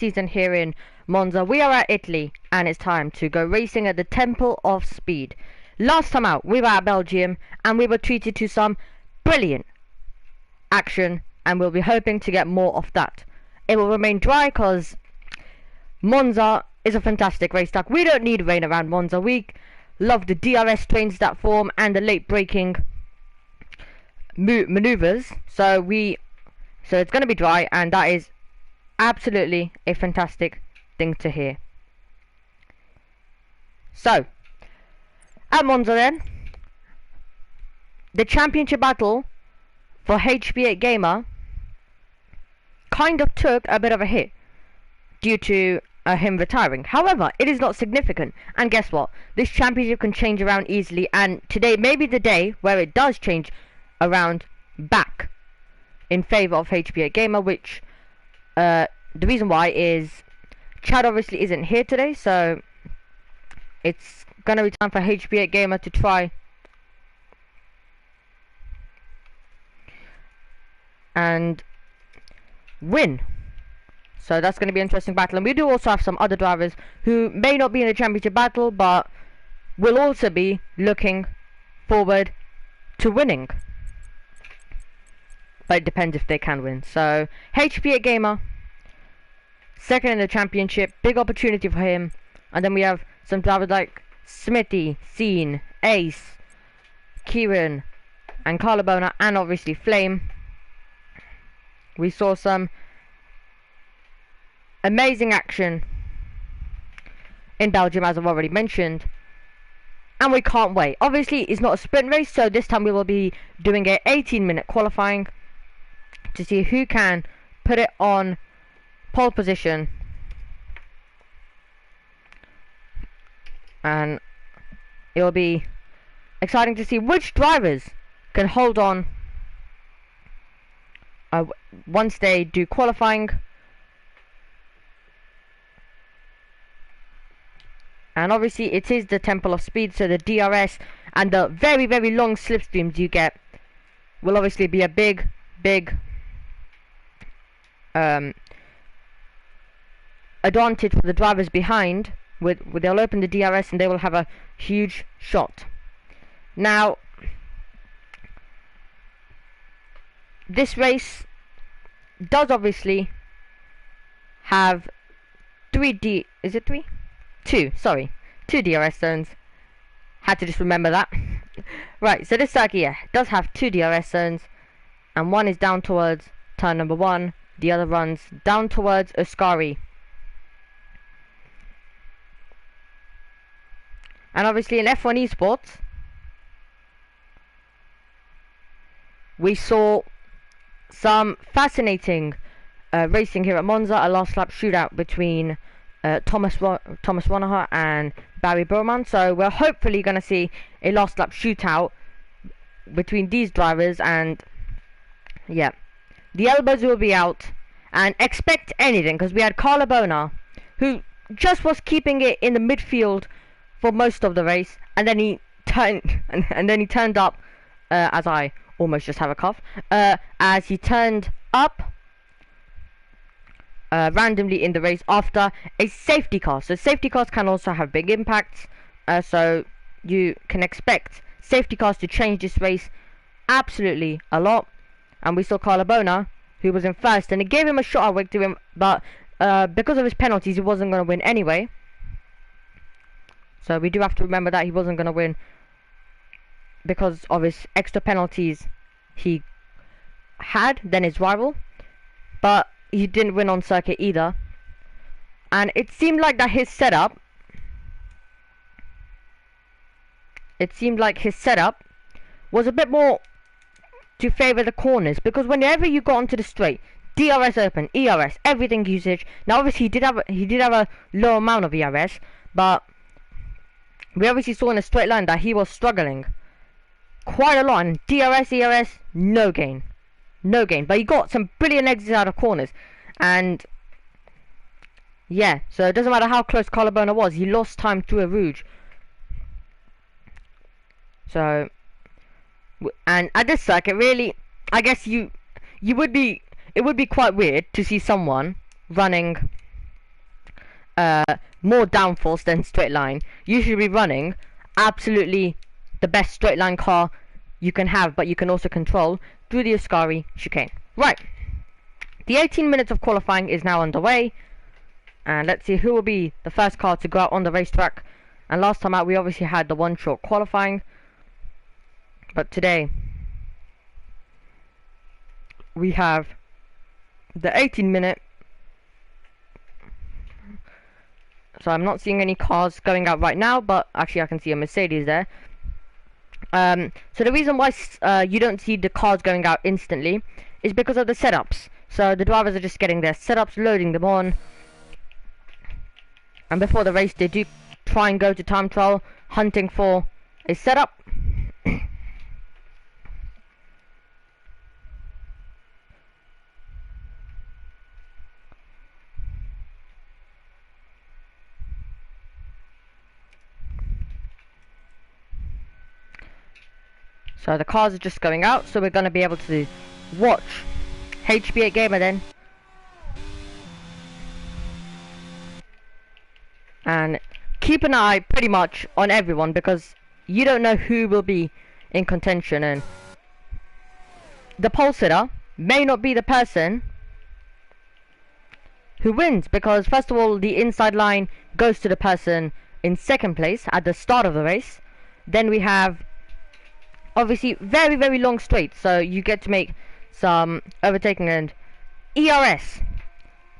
season here in Monza. We are at Italy and it's time to go racing at the Temple of Speed. Last time out we were at Belgium and we were treated to some brilliant action, and we'll be hoping to get more of that. It will remain dry because Monza is a fantastic racetrack. We don't need rain around Monza. We love the DRS trains that form and the late braking maneuvers. So it's going to be dry, and that is absolutely a fantastic thing to hear. So at Monza then, the championship battle for HP8 Gamer kind of took a bit of a hit due to him retiring. However, it is not significant, and guess what? This championship can change around easily, and today may be the day where it does change around back in favour of HP8 Gamer, which the reason why is Chad obviously isn't here today, so it's gonna be time for HP8 Gamer to try and win. So that's going to be an interesting battle, and we do also have some other drivers who may not be in the championship battle but will also be looking forward to winning, but it depends if they can win. So HP8 Gamer second in the championship, big opportunity for him. And then we have some drivers like Smithy, Scene, Ace, Kieran and Carlabona, and obviously Flame. We saw some amazing action in Belgium, as I've already mentioned, and we can't wait. Obviously it's not a sprint race, so this time we will be doing a 18-minute qualifying to see who can put it on pole position, and it will be exciting to see which drivers can hold on once they do qualifying. And obviously it is the Temple of Speed, so the DRS and the very, very long slipstreams you get will obviously be a big advantage for the drivers behind. They'll open the DRS and they will have a huge shot. Now, this race does obviously have two DRS zones. Had to just remember that. Right, so this circuit, yeah, does have two DRS zones, and one is down towards turn number 1, the other runs down towards Ascari. And obviously in F1 Esports we saw some fascinating racing here at Monza, a last lap shootout between Thomas Ronacher and Barry Burman. So we're hopefully going to see a last lap shootout between these drivers, and yeah, the elbows will be out, and expect anything, because we had Carlabona who just was keeping it in the midfield for most of the race, and then he turned up as I almost just have a cough, as he turned up randomly in the race after a safety car. So safety cars can also have big impacts, so you can expect safety cars to change this race absolutely a lot. And we saw Carlabona, who was in first, and it gave him a shot at victory, but because of his penalties he wasn't going to win anyway. So we do have to remember that he wasn't going to win because of his extra penalties he had than his rival, but he didn't win on circuit either. And it seemed like that his setup was a bit more to favour the corners, because whenever you got onto the straight, DRS open, ERS, everything usage. Now obviously he did have a low amount of ERS, but we obviously saw in a straight line that he was struggling quite a lot, and DRS, ERS, no gain, but he got some brilliant exits out of corners. And yeah, so it doesn't matter how close Carlabona was, he lost time to a Rouge. So, and at this circuit, really, I guess it would be quite weird to see someone running more downforce than straight line. You should be running absolutely the best straight line car you can have, but you can also control through the Ascari chicane. Right, the 18 minutes of qualifying is now underway, and let's see who will be the first car to go out on the racetrack. And last time out we obviously had the one short qualifying, but today we have the 18-minute. So I'm not seeing any cars going out right now, but actually I can see a Mercedes there. So the reason why you don't see the cars going out instantly is because of the setups. So the drivers are just getting their setups, loading them on, and before the race they do try and go to time trial hunting for a setup. So the cars are just going out, so we're going to be able to watch HB8 Gamer then. And keep an eye pretty much on everyone, because you don't know who will be in contention, and the pole sitter may not be the person who wins, because first of all the inside line goes to the person in second place at the start of the race. Then we have obviously very long straight, so you get to make some overtaking and ERS.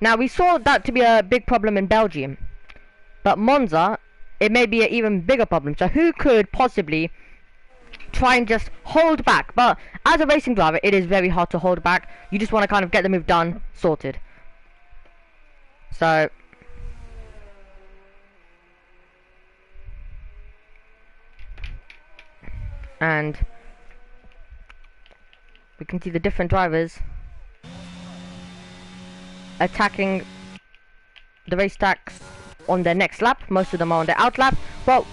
Now we saw that to be a big problem in Belgium, but Monza it may be an even bigger problem. So who could possibly try and just hold back? But as a racing driver it is very hard to hold back. You just want to kind of get the move done, sorted. So and we can see the different drivers attacking the race tracks on their next lap. Most of them are on their out lap. Well,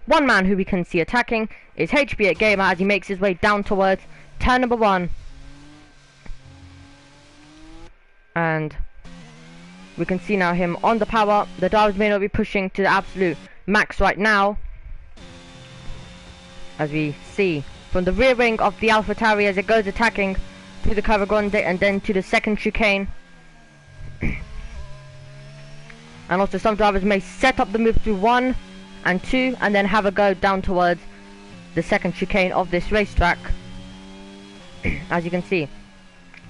one man who we can see attacking is HB8 Gamer as he makes his way down towards turn number 1, and we can see now him on the power. The drivers may not be pushing to the absolute max right now, as we see from the rear wing of the AlphaTauri as it goes attacking through the Curva Grande and then to the second chicane. And also some drivers may set up the move through 1 and 2 and then have a go down towards the second chicane of this racetrack, as you can see.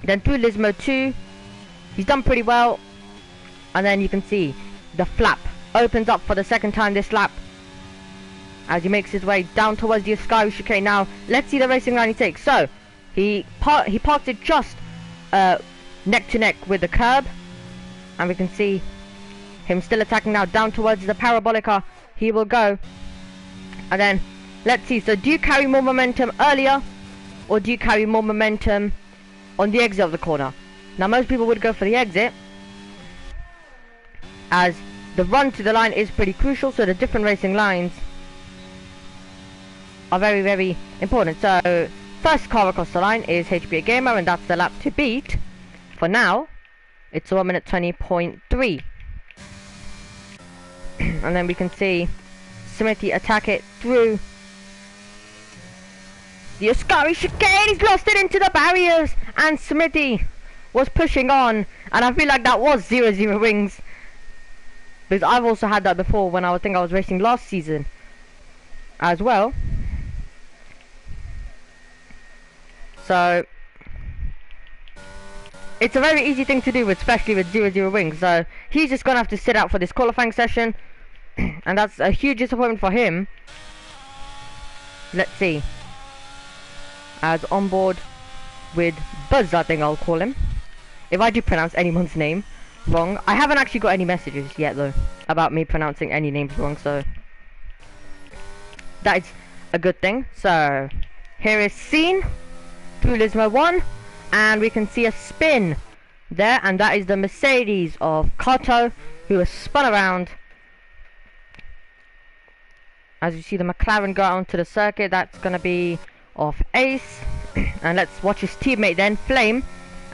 Then through Lismo 2, he's done pretty well, and then you can see the flap opens up for the second time this lap as he makes his way down towards the Ascari chicane. Now let's see the racing line he takes. So he parked it just neck to neck with the curb, and we can see him still attacking now down towards the Parabolica. He will go, and then let's see. So do you carry more momentum earlier, or do you carry more momentum on the exit of the corner? Now most people would go for the exit, as the run to the line is pretty crucial. So the different racing lines are very important. So first car across the line is HB8 Gamer, and that's the lap to beat. For now it's 1 minute 20.3. And then we can see Smithy attack it through the Ascari chicane. He's lost it into the barriers, and Smithy was pushing on, and I feel like that was 0 wings, because I've also had that before when I think I was racing last season as well. So it's a very easy thing to do, especially with 0 wings. So he's just gonna have to sit out for this qualifying session, and that's a huge disappointment for him. Let's see, as on board with Buzz, I think I'll call him, if I do pronounce anyone's name wrong. I haven't actually got any messages yet though about me pronouncing any names wrong, so that is a good thing. So here is Scene through Lismo 1, and we can see a spin there, and that is the Mercedes of Kato, who has spun around. As you see the McLaren go onto the circuit, that's going to be off Ace. And let's watch his teammate then, Flame,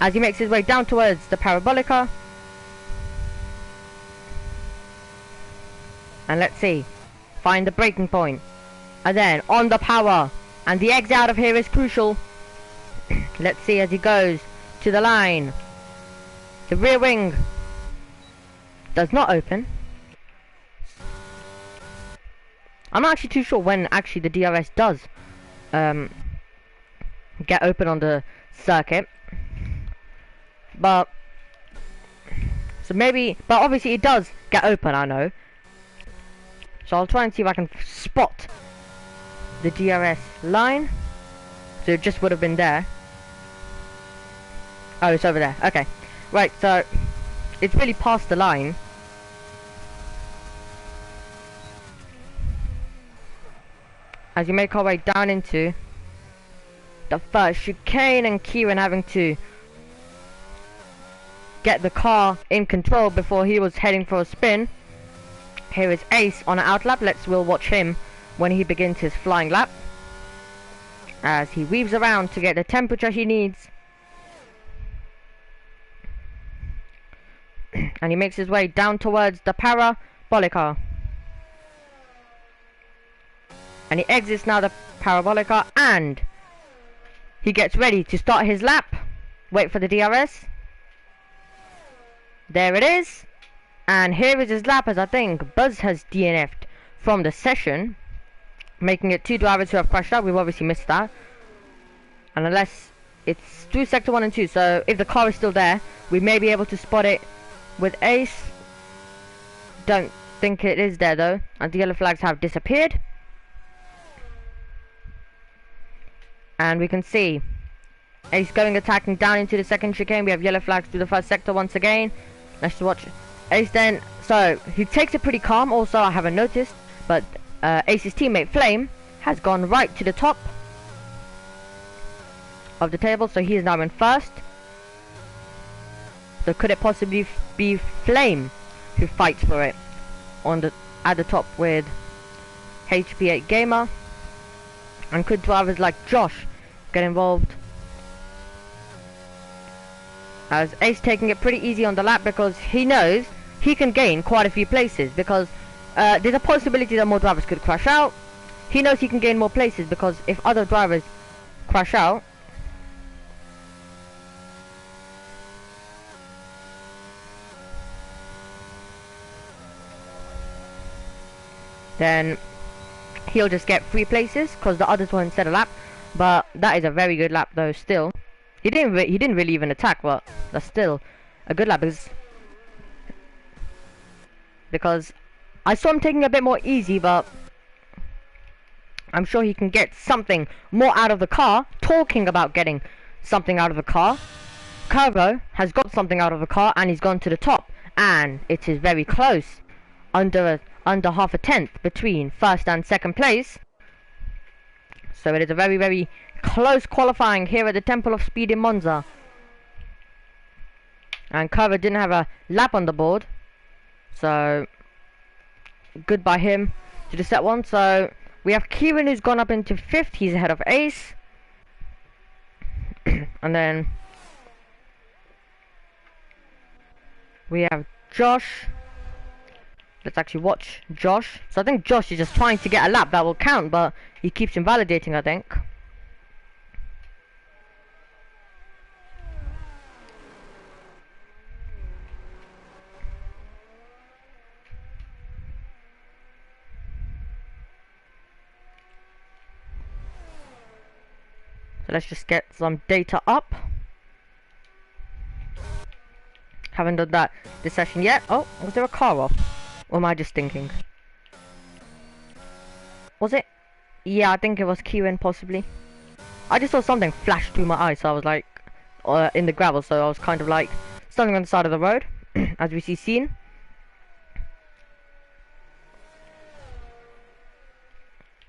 as he makes his way down towards the Parabolica. And let's see. Find the breaking point. And then on the power. And the exit out of here is crucial. Let's see as he goes to the line. The rear wing does not open. I'm not actually too sure when actually the DRS does get open on the circuit. But so maybe, but obviously it does get open, I know. So I'll try and see if I can spot the DRS line. So it just would have been there. Oh, it's over there. Okay. Right, so it's really past the line. As we make our way down into the first chicane, and Kieran having to get the car in control before he was heading for a spin. Here is Ace on an outlap. We'll watch him when he begins his flying lap, as he weaves around to get the temperature he needs. And he makes his way down towards the parabolica. And he exits now the parabolica, and he gets ready to start his lap. Wait for the DRS. There it is. And here is his lap, as I think Buzz has DNF'd from the session, making it 2 drivers who have crashed out. We've obviously missed that. And unless it's through sector 1 and 2, so if the car is still there, we may be able to spot it with Ace. Don't think it is there though, and the yellow flags have disappeared. And we can see Ace going attacking down into the second chicane. We have yellow flags through the first sector once again. Let's watch Ace then. So he takes it pretty calm. Also, I haven't noticed, but Ace's teammate Flame has gone right to the top of the table, so he is now in first. So could it possibly be Flame who fights for it at the top with HP8 Gamer? And could drivers like Josh get involved? As Ace taking it pretty easy on the lap, because he knows he can gain quite a few places, because there's a possibility that more drivers could crash out. He knows he can gain more places, because if other drivers crash out, then he'll just get 3 places, because the others won't set a lap. But that is a very good lap though. Still, he didn't really even attack, but that's still a good lap, because I saw him taking a bit more easy, but I'm sure he can get something more out of the car. Talking about getting something out of the car, Cargo has got something out of the car, and he's gone to the top, and it is very close, under half a tenth between first and second place. So it is a very, very close qualifying here at the Temple of Speed in Monza. And Carver didn't have a lap on the board, so good by him to the set one. So we have Kieran, who's gone up into 5th. He's ahead of Ace. And then we have Josh. Let's actually watch Josh. So I think Josh is just trying to get a lap that will count, but he keeps invalidating, I think. So let's just get some data up. Haven't done that this session yet. Oh, was there a car off? Or am I just thinking? Was it? Yeah, I think it was Kieran, possibly. I just saw something flash through my eyes, so I was like, in the gravel, so I was kind of like, standing on the side of the road, as we see seen.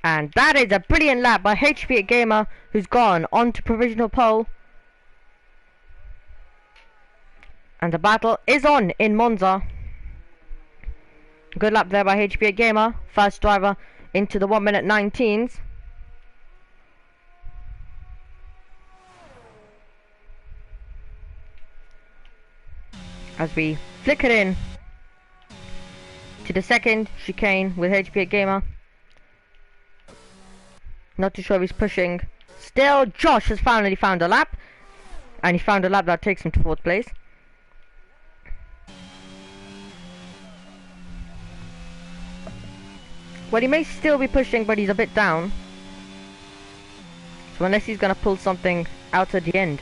And that is a brilliant lap by HP8 Gamer, who's gone on to provisional pole. And the battle is on in Monza. Good lap there by HP8 Gamer, first driver into the 1 minute 19s. As we flick it in to the second chicane with HPA Gamer. Not too sure if he's pushing. Still, Josh has finally found a lap. And he found a lap that takes him to 4th place. Well, he may still be pushing, but he's a bit down. So unless he's going to pull something out at the end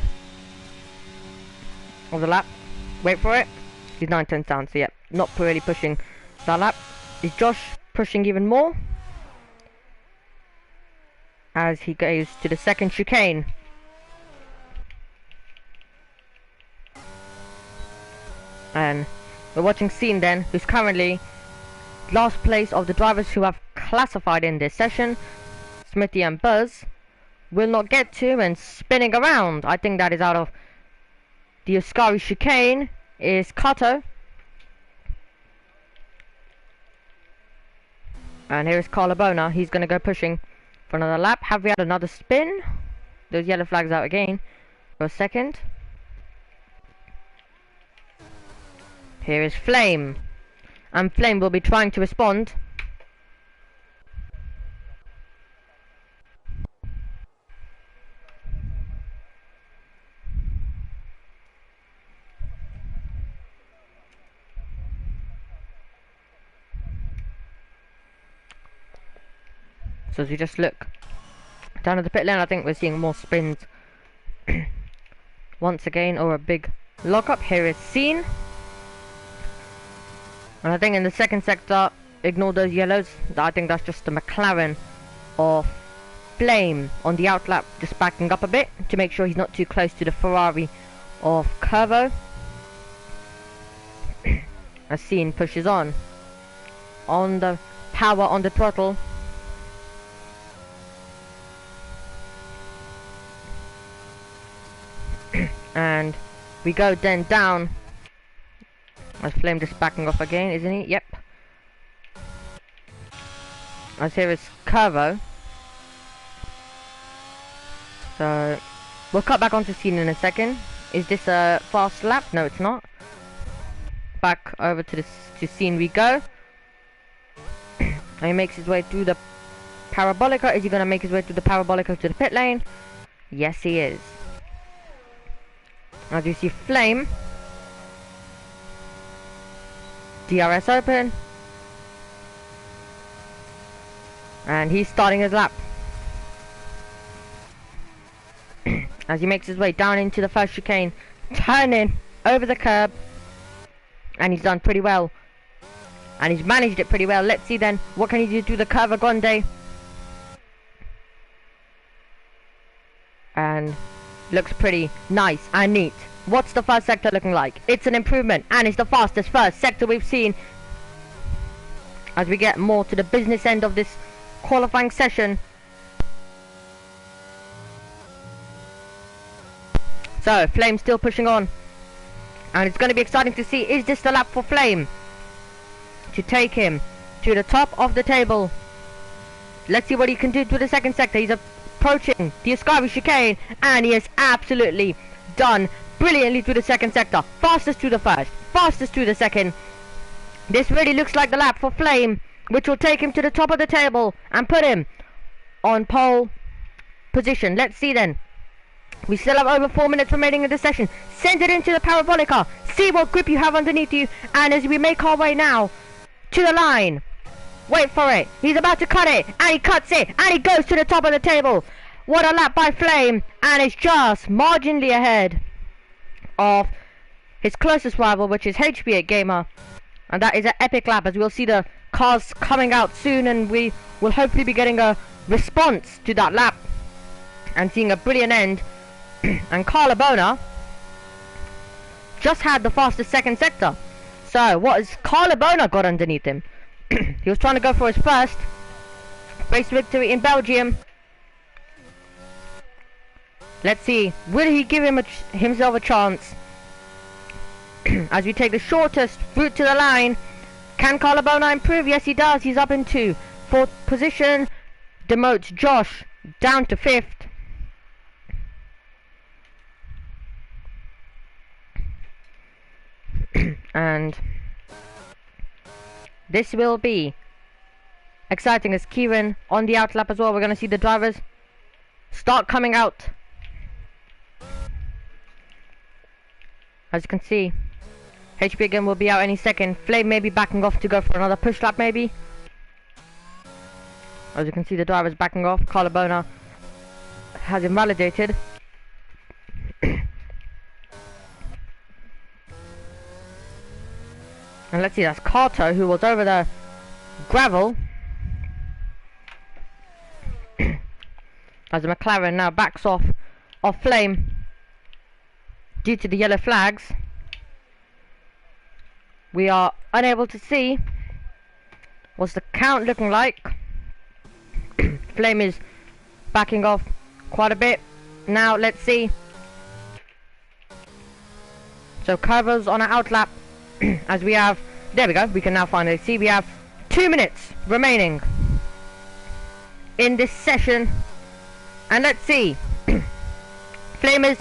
of the lap. Wait for it. He's 9/10 down, so yeah, not really pushing that lap. Is Josh pushing even more? As he goes to the second chicane. And we're watching Scene then, who's currently last place of the drivers who have classified in this session. Smithy and Buzz will not get to, and spinning around, I think that is out of the Ascari chicane, is Kato. And here is Carlabona. He's going to go pushing for another lap. Have we had another spin? Those yellow flags out again for a second. Here is Flame. And Flame will be trying to respond. So as we just look down at the pit lane, I think we're seeing more spins once again, or a big lockup. Here is Scene. And I think in the second sector, ignore those yellows. I think that's just the McLaren of Flame on the outlap, just backing up a bit to make sure he's not too close to the Ferrari of Curvo. As Scene pushes on the power on the throttle. And we go then down. As Flame just backing off again, isn't he? Yep. As here is Curvo. So we'll cut back onto Scene in a second. Is this a fast lap? No, it's not. Back over to Scene we go. And he makes his way through the Parabolica. Is he gonna make his way through the Parabolica to the pit lane? Yes, he is. As you see Flame, DRS open, and he's starting his lap. As he makes his way down into the first chicane, turning over the curb, and he's done pretty well, and he's managed it pretty well. Let's see then, what can he do to the Curva Grande? And looks pretty nice and neat. What's the first sector looking like? It's an improvement, and it's the fastest first sector we've seen. As we get more to the business end of this qualifying session. So, Flame still pushing on. And it's going to be exciting to see, is this the lap for Flame to take him to the top of the table? Let's see what he can do to the second sector. He's approaching the Ascari chicane, and he has absolutely done brilliantly through the second sector. Fastest to the first, fastest to the second. This really looks like the lap for Flame, which will take him to the top of the table and put him on pole position. Let's see then. We still have over 4 minutes remaining in the session. Send it into the Parabolica. See what grip you have underneath you. And as we make our way now to the line. Wait for it. He's about to cut it. And he cuts it. And he goes to the top of the table. What a lap by Flame. And it's just marginally ahead of his closest rival, which is HB8 Gamer. And that is an epic lap, as we'll see the cars coming out soon. And we will hopefully be getting a response to that lap. And seeing a brilliant end. And Carlabona just had the fastest second sector. So what has Carlabona got underneath him? He was trying to go for his first race victory in Belgium. Let's see, will he give himself a chance? As we take the shortest route to the line. Can Carlabona improve? Yes, he does. He's up into 4th position. Demotes Josh down to 5th. And This will be exciting as Kieran on the outlap as well. We're going to see the drivers start coming out. As you can see, HP again will be out any second. Flame may be backing off to go for another push lap maybe. As you can see, the drivers backing off. Carlabona has invalidated. And let's see, that's Carter who was over the gravel. As the McLaren now backs off Flame due to the yellow flags. We are unable to see what's the count looking like. Flame is backing off quite a bit. Now let's see. So Curvo's on an outlap. As we have, there we go, we can now finally see we have 2 minutes remaining in this session. And let's see. Flame has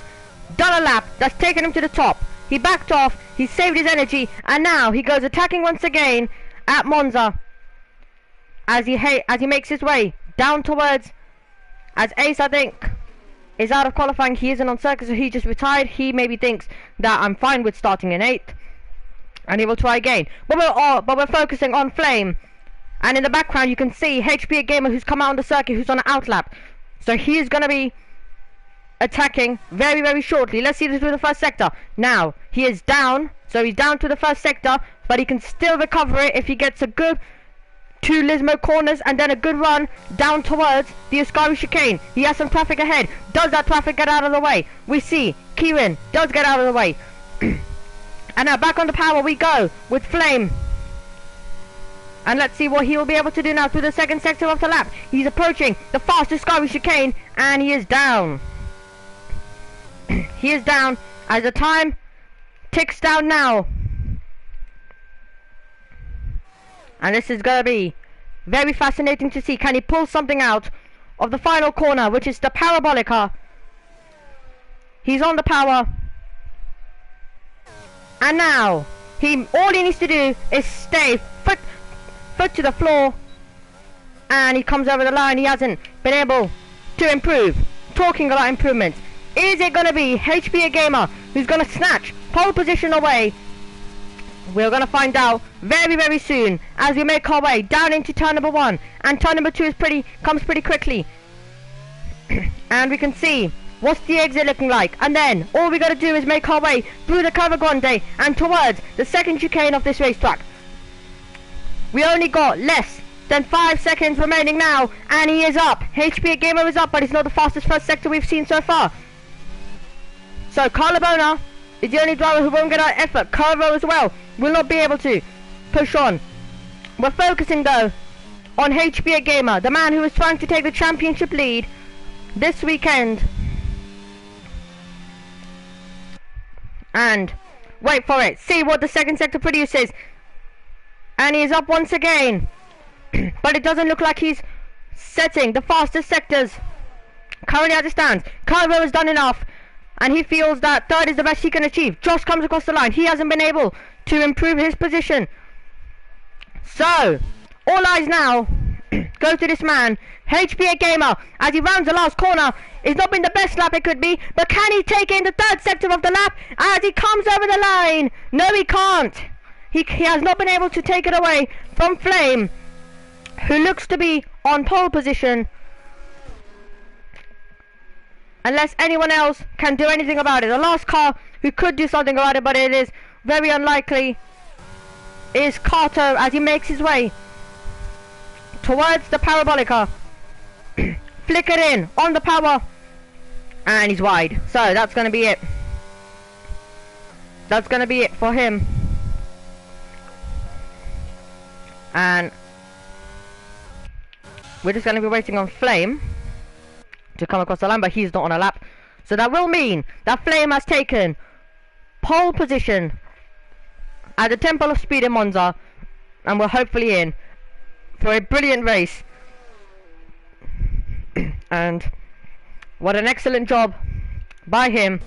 done a lap that's taken him to the top. He backed off, he saved his energy, and now he goes attacking once again at Monza as he makes his way down towards, as Ace I think is out of qualifying. He isn't on circuit, so he just retired. He maybe thinks that I'm fine with starting in 8th and he will try again, but we're focusing on Flame. And in the background you can see HP Gamer, who's come out on the circuit, who's on an outlap, so he is going to be attacking very, very shortly. Let's see this through the first sector. Now he is down, so he's down to the first sector, but he can still recover it if he gets a good 2 Lismo corners and then a good run down towards the Ascari chicane. He has some traffic ahead. Does that traffic get out of the way? We see Kieran does get out of the way. And now back on the power we go with Flame. And let's see what he will be able to do now through the second sector of the lap. He's approaching the fastest Ascari chicane and he is down. He is down as the time ticks down now. And this is going to be very fascinating to see. Can he pull something out of the final corner, which is the Parabolica? He's on the power. And now, all he needs to do is stay foot to the floor. And he comes over the line. He hasn't been able to improve. Talking about improvements. Is it going to be HP Gamer who's going to snatch pole position away? We're going to find out very, very soon as we make our way down into turn number 1. And turn number 2 comes pretty quickly. And we can see what's the exit looking like. And then all we got to do is make our way through the Curva Grande and towards the second chicane of this racetrack. We only got less than 5 seconds remaining now. And he is up. HP Gamer is up, but he's not the fastest first sector we've seen so far. So Carlabona is the only driver who won't get out effort. Curvo as well will not be able to push on. We're focusing though on HP Gamer, the man who is trying to take the championship lead this weekend. And wait for it, see what the second sector produces. And he is up once again. But it doesn't look like he's setting the fastest sectors currently as it stands. Curvo has done enough. And he feels that 3rd is the best he can achieve. Josh comes across the line. He hasn't been able to improve his position. So, all eyes now go to this man, HP Gamer, as he rounds the last corner. It's not been the best lap it could be, but can he take in the 3rd sector of the lap as he comes over the line? No, he can't. He has not been able to take it away from Flame, who looks to be on pole position. Unless anyone else can do anything about it. The last car who could do something about it, but it is very unlikely, is Carter as he makes his way towards the Parabolica. Flickered in on the power. And he's wide. So that's going to be it. That's going to be it for him. And we're just going to be waiting on Flame to come across the line, but he's not on a lap. So that will mean that Flame has taken pole position at the Temple of Speed in Monza, and we're hopefully in for a brilliant race. And what an excellent job by him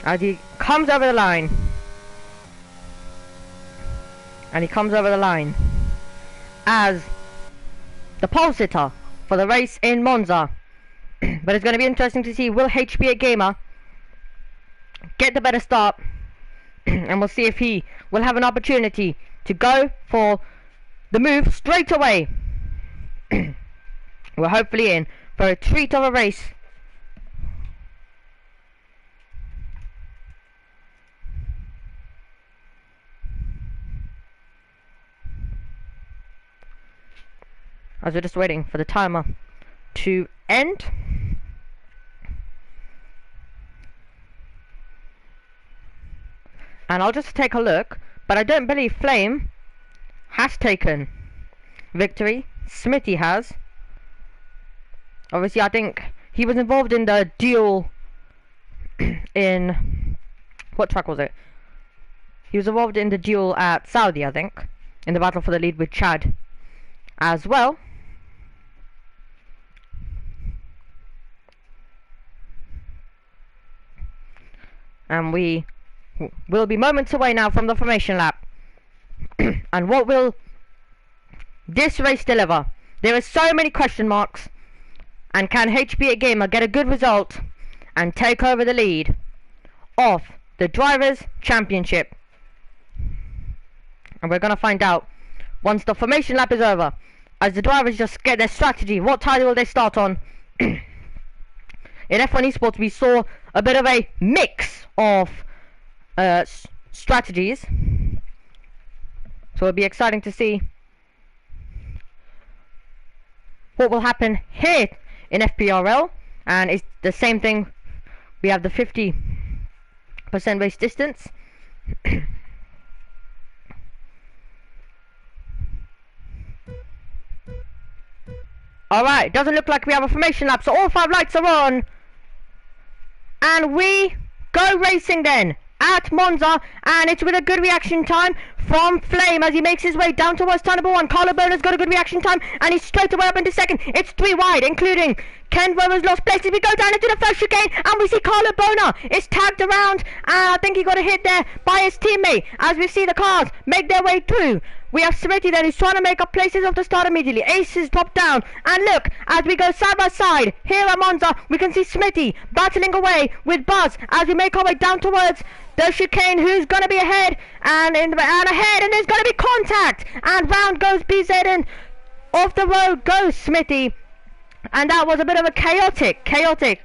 as he comes over the line. And he comes over the line. as the pole sitter for the race in Monza. But it's going to be interesting to see, will HBA Gamer get the better start? And we'll see if he will have an opportunity to go for the move straight away. We're hopefully in for a treat of a race. As we're just waiting for the timer to end. And I'll just take a look, but I don't believe Flame has taken victory. Smithy has. Obviously, I think he was involved in the duel in... what track was it? He was involved in the duel at Saudi, I think, in the battle for the lead with Chad as well. And we will be moments away now from the formation lap. And what will this race deliver? There are so many question marks. And can HBA Gamer get a good result and take over the lead of the Drivers' Championship? And we're going to find out once the formation lap is over, as the drivers just get their strategy. What tire will they start on? In F1 Esports we saw a bit of a mix of strategies, so it'll be exciting to see what will happen here in FPRL. And it's the same thing, we have the 50% race distance. Alright, doesn't look like we have a formation lap, so all 5 lights are on. And we go racing then at Monza, and it's with a good reaction time from Flame as he makes his way down towards turn number 1. Carlo Bona's got a good reaction time, and he's straight away up into second. It's 3 wide, including Ken Rower's lost places. We go down into the first chicane, and we see Carlo Bona is tagged around, and I think he got a hit there by his teammate as we see the cars make their way through. We have Smithy then, who's trying to make up places off the start immediately. Ace is dropped down, and look, as we go side by side here at Monza, we can see Smithy battling away with Buzz as we make our way down towards the chicane. Who's going to be ahead? And ahead, and there's going to be contact, and round goes BZ, and off the road goes Smithy. And that was a bit of a chaotic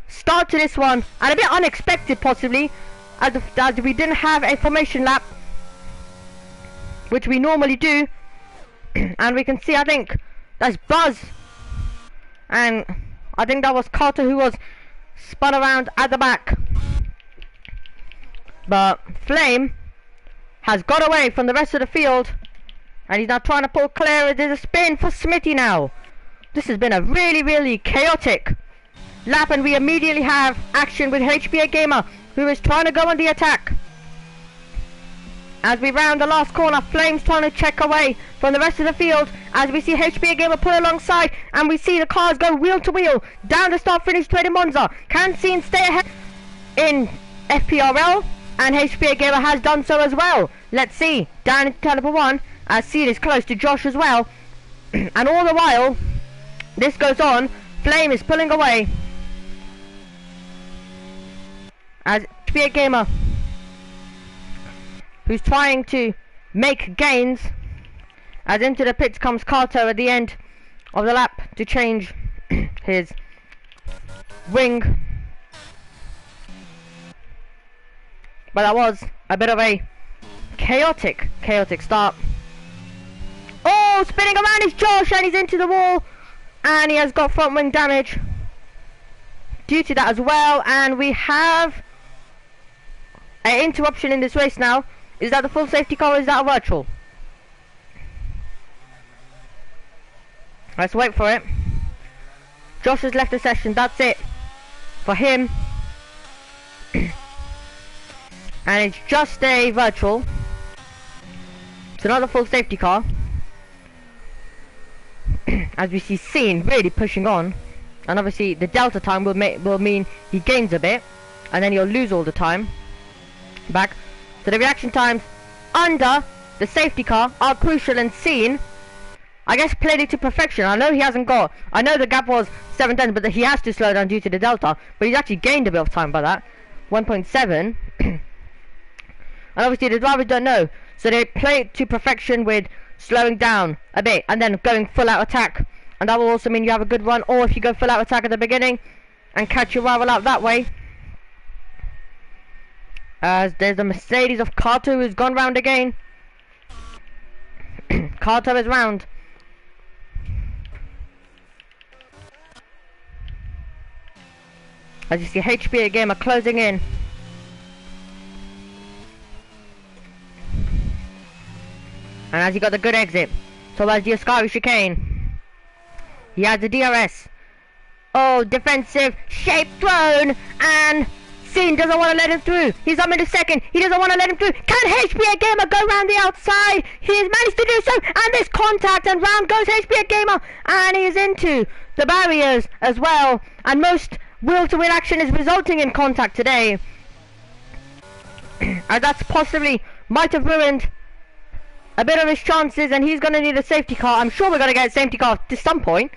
start to this one, and a bit unexpected possibly, as we didn't have a formation lap, which we normally do. And we can see, I think that's Buzz, and I think that was Carter who was spun around at the back. But Flame has got away from the rest of the field, and he's now trying to pull clear. There's a spin for Smithy now. This has been a really chaotic lap, and we immediately have action with HBA Gamer, who is trying to go on the attack. As we round the last corner, Flame's trying to check away from the rest of the field as we see HBA Gamer pull alongside, and we see the cars go wheel to wheel down the start finish straight in Monza. Can Scene stay ahead in FPRL? And HBA Gamer has done so as well. Let's see, down into turn number 1, as Scene is close to Josh as well. And all the while this goes on, Flame is pulling away as HBA Gamer, who's trying to make gains, as into the pits comes Carter at the end of the lap to change his wing. But that was a bit of a chaotic start. Oh, spinning around is Josh, and he's into the wall, and he has got front wing damage due to that as well. And we have an interruption in this race now. Is that the full safety car, or is that a virtual? Let's wait for it. Josh has left the session, that's it for him. And it's just a virtual. It's another full safety car. As we see Scene really pushing on. And obviously the delta time will mean he gains a bit, and then he'll lose all the time back. So the reaction times under the safety car are crucial, and Scene I guess played it to perfection. I know he hasn't got, I know the gap was 7 tenths, but he has to slow down due to the delta, but he's actually gained a bit of time by that. 1.7. And obviously the drivers don't know, so they play it to perfection with slowing down a bit and then going full out attack, and that will also mean you have a good run. Or if you go full out attack at the beginning and catch your rival out that way. As there's the Mercedes of Kato who's gone round again. Kato is round. As you see, HPA Gamer closing in. And as he got the good exit towards the Ascari chicane. He has the DRS. Oh, defensive shape thrown, and Scene doesn't want to let him through. He's up in the second. He doesn't want to let him through. Can HPA Gamer go round the outside? He has managed to do so, and there's contact, and round goes HPA Gamer, and he is into the barriers as well. And most wheel-to-wheel action is resulting in contact today. And that's possibly might have ruined a bit of his chances, and he's going to need a safety car. I'm sure we're going to get a safety car to some point.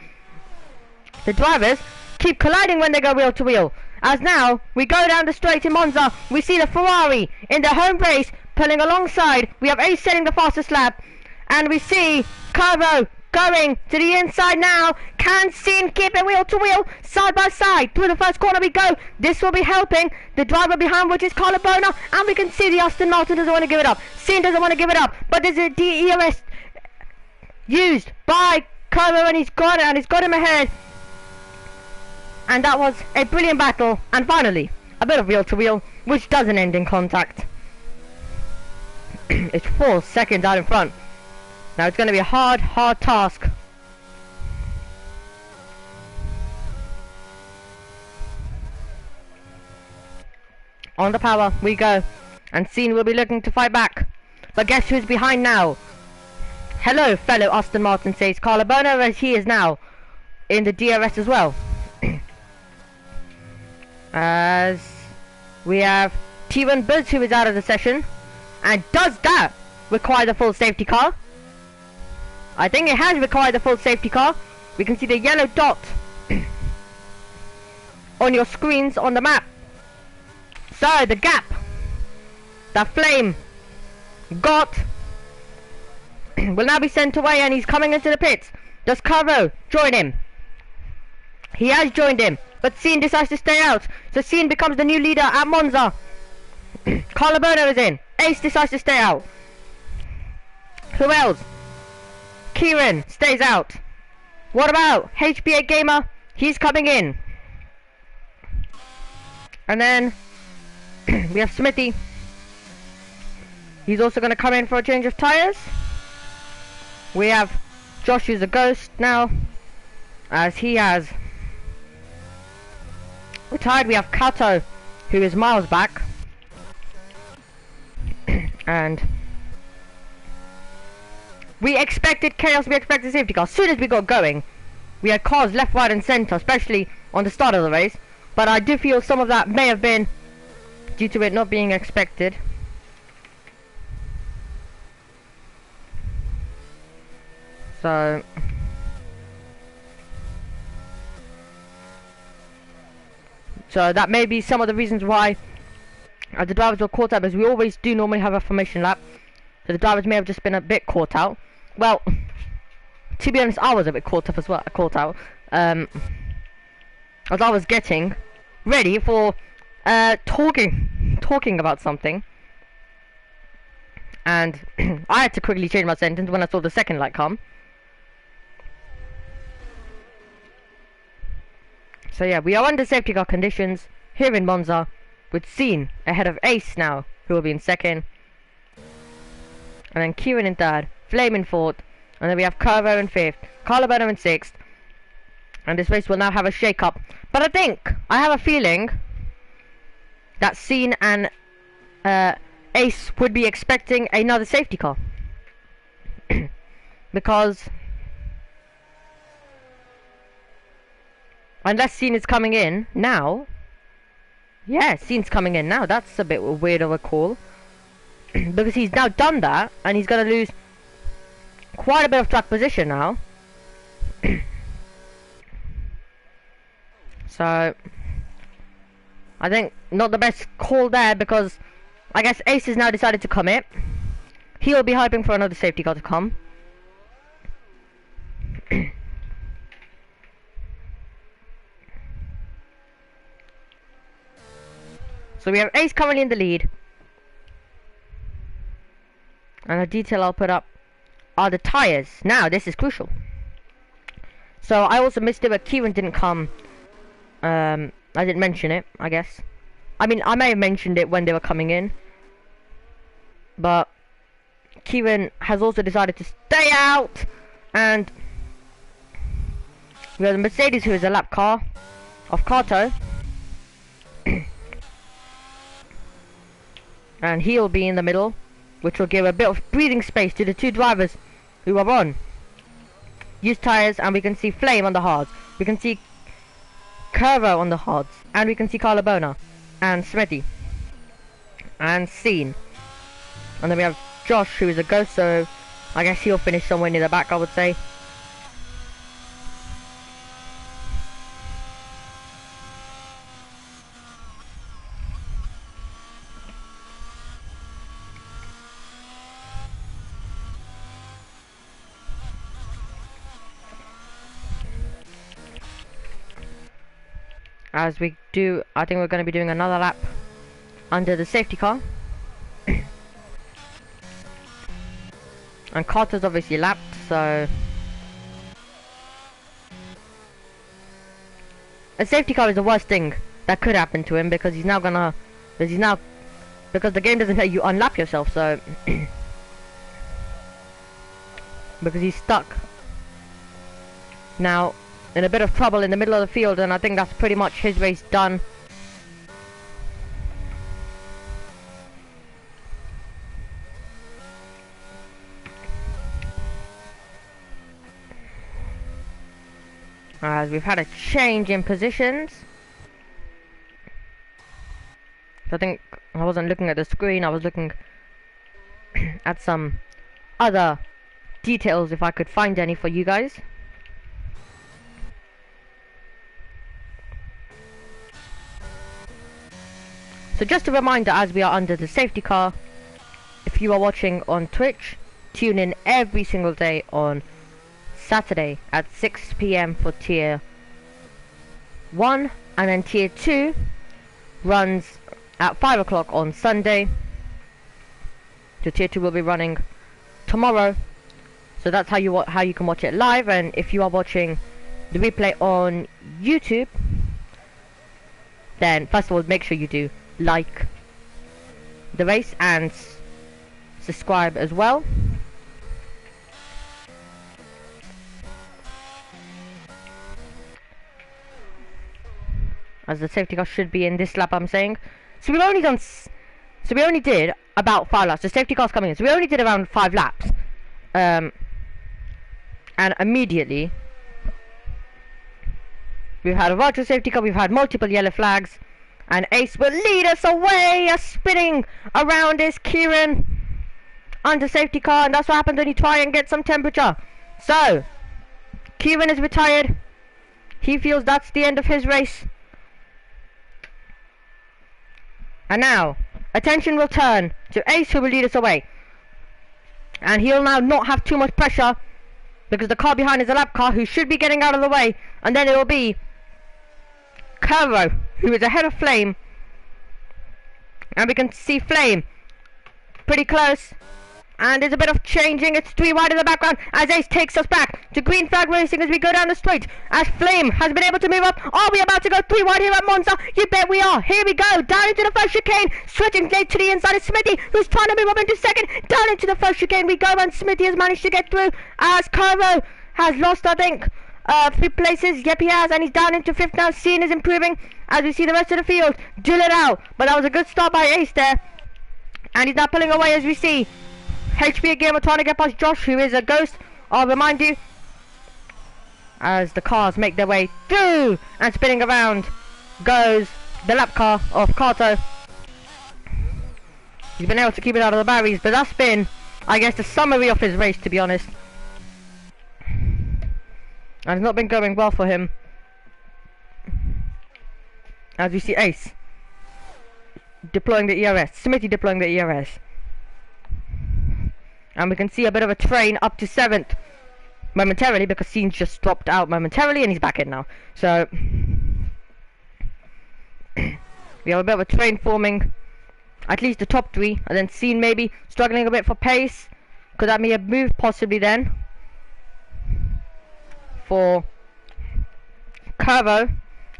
The drivers keep colliding when they go wheel to wheel. As now, we go down the straight in Monza, we see the Ferrari in the home race pulling alongside. We have Ace setting the fastest lap, and we see Carvo going to the inside now. Can Scene keep it wheel to wheel, side by side? Through the first corner we go. This will be helping the driver behind, which is Carlo Bona, and we can see the Aston Martin doesn't want to give it up. Scene doesn't want to give it up, but there's a DERS used by Carvo, and he's got it, and he's got him ahead. And that was a brilliant battle, and finally a bit of wheel to wheel, which doesn't end in contact. It's 4 seconds out in front. Now it's going to be a hard task. On the power we go, and Scene will be looking to fight back. But guess who's behind now? Hello, fellow Aston Martin, says Carlo Bona, as he is now in the DRS as well. As we have T1 Buzz, who is out of the session. And does that require the full safety car? I think it has required the full safety car. We can see the yellow dot on your screens on the map. So the gap that Flame got will now be sent away, and he's coming into the pits. Does Carvo join him? He has joined him, but Scene decides to stay out. So Scene becomes the new leader at Monza. Carlo Bona is in. Ace decides to stay out. Who else? Kieran stays out. What about HPA Gamer? He's coming in. And then we have Smithy. He's also going to come in for a change of tyres. We have Josh, who's a ghost now, as he has retired. We have Kato, who is miles back. And we expected chaos, we expected safety cars. As soon as we got going, we had cars left, right and centre, especially on the start of the race. But I do feel some of that may have been due to it not being expected. So that may be some of the reasons why the drivers were caught up, as we always do normally have a formation lap. So the drivers may have just been a bit caught out. Well, to be honest, I was a bit caught up as well. As I was getting ready for talking about something, and I had to quickly change my sentence when I saw the second light come. So yeah, we are under safety car conditions here in Monza, with Scene ahead of Ace now, who will be in second. And then Kieran in third, Flame in fourth, and then we have Carvo in fifth, Carlo Bona in sixth. And this race will now have a shake-up. But I have a feeling that Scene and Ace would be expecting another safety car. Because unless Scene is coming in now. Yeah, Scene's coming in now. That's a bit weird of a call. Because he's now done that, and he's going to lose quite a bit of track position now. So I think not the best call there, because I guess Ace has now decided to commit. He'll be hoping for another safety car to come. So we have Ace currently in the lead. And a detail I'll put up are the tyres. Now, this is crucial. So I also missed it, but Kieran didn't come. I didn't mention it, I guess. I mean, I may have mentioned it when they were coming in. But Kieran has also decided to stay out. And we have the Mercedes, who is a lap car of Kato. And he'll be in the middle, which will give a bit of breathing space to the two drivers who are on used tyres. And we can see Flame on the hards, we can see Curvo on the hards, and we can see Carlo Bona and Smithy and Scene. And then we have Josh, who is a ghost, so I guess he'll finish somewhere near the back, I would say. As we do, I think we're going to be doing another lap under the safety car. And Carter's obviously lapped, so a safety car is the worst thing that could happen to him, because he's now gonna, because the game doesn't let you unlap yourself, so because he's stuck now in a bit of trouble in the middle of the field, and I think that's pretty much his race done. As we've had a change in positions. I think I wasn't looking at the screen, I was looking at some other details, if I could find any for you guys. So just a reminder, as we are under the safety car, if you are watching on Twitch, tune in every single day on Saturday at 6 PM for tier 1, and then tier 2 runs at 5 o'clock on Sunday. So tier 2 will be running tomorrow, so that's how you can watch it live. And if you are watching the replay on YouTube, then first of all, make sure you do like the race and subscribe as well. As the safety car should be in this lap, I'm saying. So we only did about 5 laps. The safety car's coming in, so we only did around 5 laps. And immediately we've had a virtual safety car, we've had multiple yellow flags, and Ace will lead us away. Spinning around is Kieran under safety car, and that's what happens when you try and get some temperature. So Kieran is retired. He feels that's the end of his race. And now attention will turn to Ace, who will lead us away. And he'll now not have too much pressure, because the car behind is a lap car who should be getting out of the way. And then it will be Curvo, who is ahead of Flame. And we can see Flame pretty close. And there's a bit of changing. It's 3 wide in the background as Ace takes us back to green flag racing as we go down the straight. As Flame has been able to move up. Are we about to go 3 wide here at Monza? You bet we are. Here we go. Down into the first chicane. Switching late to the inside is Smithy, who's trying to move up into second. Down into the first chicane we go, and Smithy has managed to get through as Curvo has lost, I think, 3 places. Yep, he has, and he's down into 5th now. Scene is improving as we see the rest of the field duel it out. But that was a good start by Ace there. And he's now pulling away as we see HP Gamer trying to get past Josh, who is a ghost, I'll remind you, as the cars make their way through. And spinning around goes the lap car of Kato. He's been able to keep it out of the barriers, but that's been, I guess, the summary of his race, to be honest. And it's not been going well for him. As we see Ace deploying the ERS, Smithy deploying the ERS. And we can see a bit of a train up to 7th momentarily, because Scene's just dropped out momentarily and he's back in now. So we have a bit of a train forming, at least the top 3, and then Scene maybe struggling a bit for pace. Could that be a move possibly then for Curvo,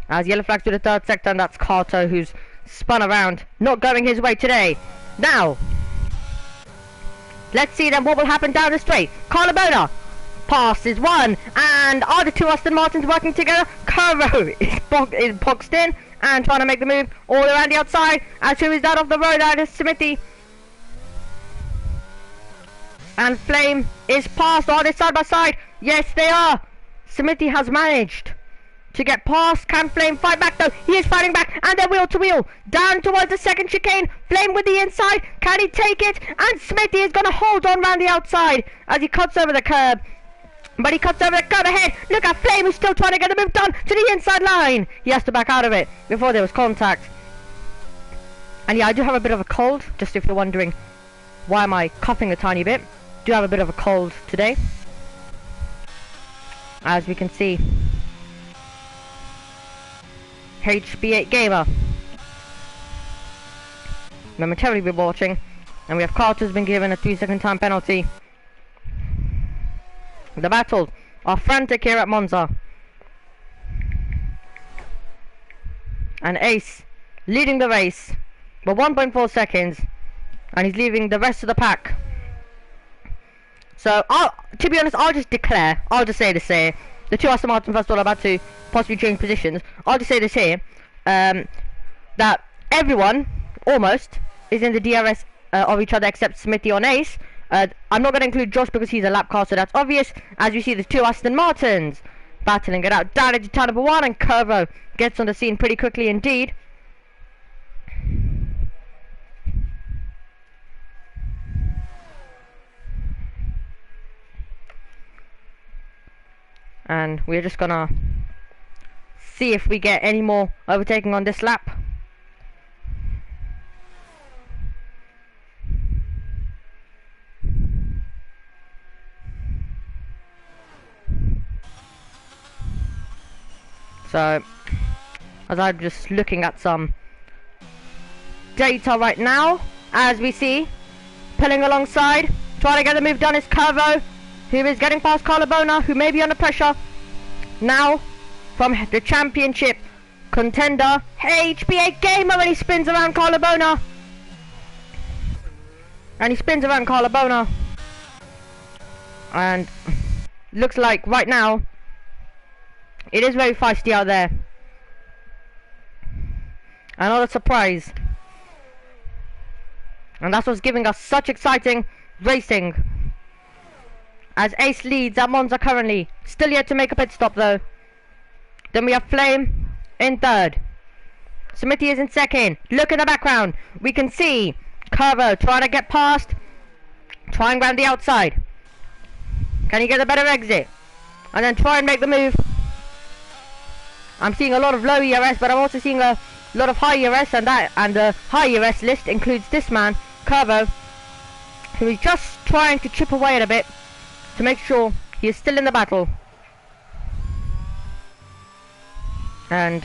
as yellow flags to the 3rd sector, and that's Carter who's spun around, not going his way today. Now let's see then what will happen down the straight. Carlabona passes one, and are the two Aston Martins working together? Curvo is boxed in and trying to make the move all around the outside. As who is that off the road? That is Smithy. And Flame is past. Are they side by side? Yes, they are. Smithy has managed to get past. Can Flame fight back though? He is fighting back, and they're wheel to wheel down towards the 2nd chicane. Flame with the inside. Can he take it? And Smithy is going to hold on round the outside as he cuts over the curb. But he cuts over the curb ahead. Look at Flame, who's still trying to get the move done to the inside line. He has to back out of it before there was contact. And yeah, I do have a bit of a cold, just if you're wondering why am I coughing a tiny bit. Do have a bit of a cold today, as we can see. HB8 Gamer momentarily be watching, and we have Carter's been given a 3-second time penalty. The battles are frantic here at Monza, and Ace leading the race by 1.4 seconds, and he's leaving the rest of the pack. So, to be honest, I'll just say this here. The two Aston Martins first of all are about to possibly change positions. I'll just say this here, that everyone, almost, is in the DRS of each other except Smithy on Ace. I'm not going to include Josh because he's a lap car, so that's obvious. As you see, the two Aston Martins battling it out down into turn number 1, and Curvo gets on the scene pretty quickly indeed. And we're just gonna see if we get any more overtaking on this lap. So, as I'm just looking at some data right now, as we see, pulling alongside, trying to get the move done is Curvo, who is getting past Carlabona, who may be under pressure now from the championship contender HB8 Gamer, and he spins around Carlabona. And looks like right now it is very feisty out there. Another surprise. And that's what's giving us such exciting racing. As Ace leads at Monza currently. Still yet to make a pit stop though. Then we have Flame in 3rd. Smithy is in 2nd. Look in the background. We can see Curvo trying to get past. Trying round the outside. Can he get a better exit? And then try and make the move. I'm seeing a lot of low ERS, but I'm also seeing a lot of high ERS, and the high ERS list includes this man, Curvo, who is just trying to chip away at a bit to make sure he is still in the battle. And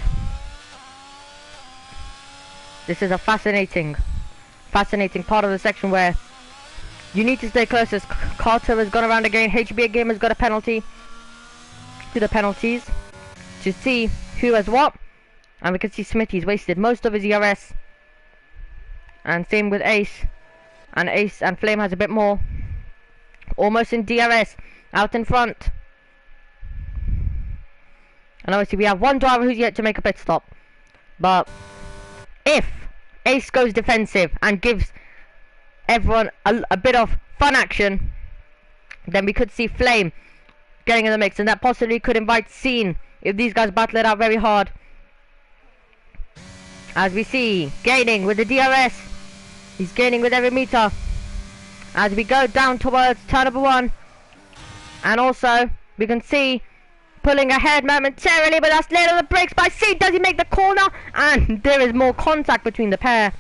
this is a fascinating part of the section where you need to stay close, as Carter has gone around again. HB8 Gamer has got a penalty to the penalties to see who has what, and we can see Smithy's wasted most of his ERS, and same with Ace, and Flame has a bit more, almost in DRS, out in front. And obviously we have one driver who's yet to make a pit stop, but if Ace goes defensive and gives everyone a bit of fun action, then we could see Flame getting in the mix, and that possibly could invite Scene if these guys battle it out very hard. As we see, gaining with the DRS, he's gaining with every meter as we go down towards turn number 1. And also we can see pulling ahead momentarily, but that's late on the brakes by C. Does he make the corner? And there is more contact between the pair.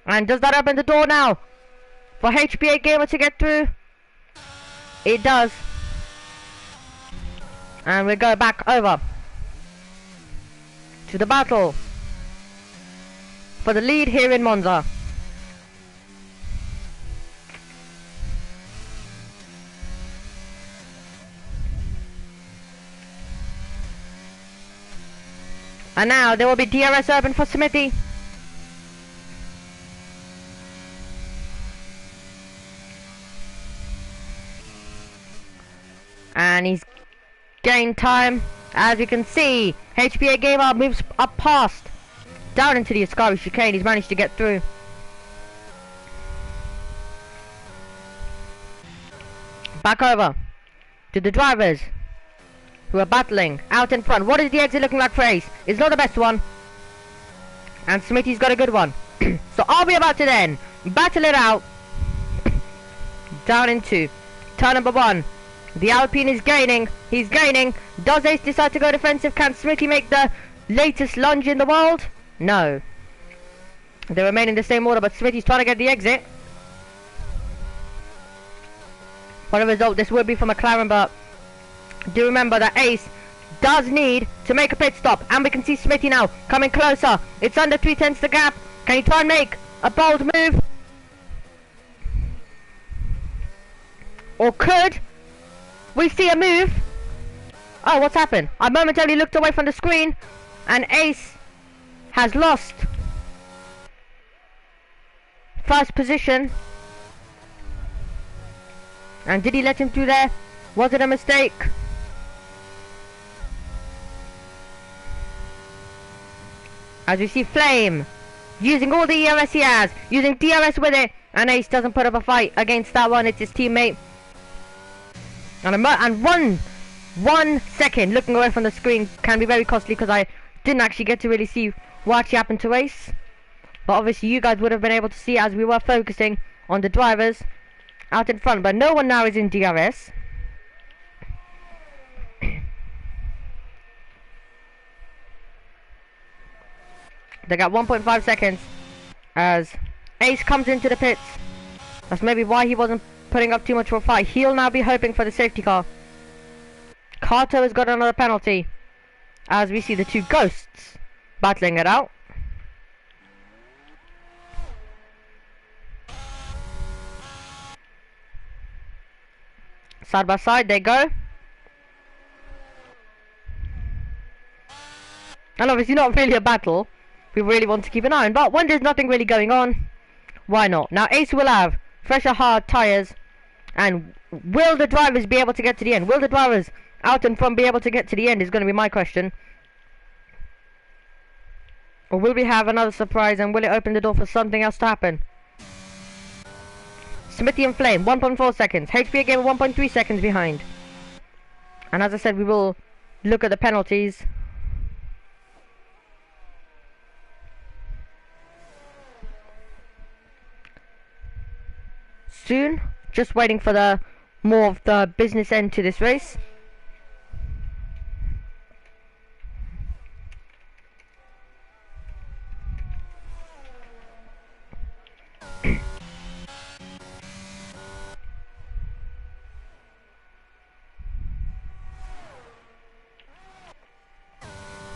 And does that open the door now for HBA Gamer to get through? It does. And we go back over to the battle for the lead here in Monza. And now there will be DRS open for Smithy. And he's gained time. As you can see, HBA Gamer moves up past, down into the Ascari chicane. He's managed to get through. Back over to the drivers who are battling out in front. What is the exit looking like for Ace? It's not the best one. And Smithy's got a good one. So are we about to then battle it out down into turn number 1? The Alpine is gaining. He's gaining. Does Ace decide to go defensive? Can Smithy make the latest lunge in the world? No. They remain in the same order, but Smithy's trying to get the exit. What a result this would be for McLaren, but do remember that Ace does need to make a pit stop. And we can see Smithy now coming closer. It's under 3/10 the gap. Can he try and make a bold move? Or could we see a move? Oh, what's happened? I momentarily looked away from the screen and Ace has lost first position. And did he let him through there? Was it a mistake? As we see Flame using all the ERS he has, using DRS with it, and Ace doesn't put up a fight against that one. It's his teammate. And 1 second looking away from the screen can be very costly, because I didn't actually get to really see what actually happened to Ace. But obviously you guys would have been able to see as we were focusing on the drivers out in front. But no one now is in DRS. They got 1.5 seconds as Ace comes into the pits. That's maybe why he wasn't putting up too much of a fight. He'll now be hoping for the safety car. Carter has got another penalty as we see the two ghosts battling it out. Side by side they go. And obviously not really a battle we really want to keep an eye on, but when there's nothing really going on, why not? Now Ace will have fresher hard tyres, and will the drivers be able to get to the end? Will the drivers out in front be able to get to the end is going to be my question. Or will we have another surprise, and will it open the door for something else to happen? Smithy and Flame 1.4 seconds, HPA Gamer 1.3 seconds behind. And as I said, we will look at the penalties. Soon, just waiting for the more of the business end to this race.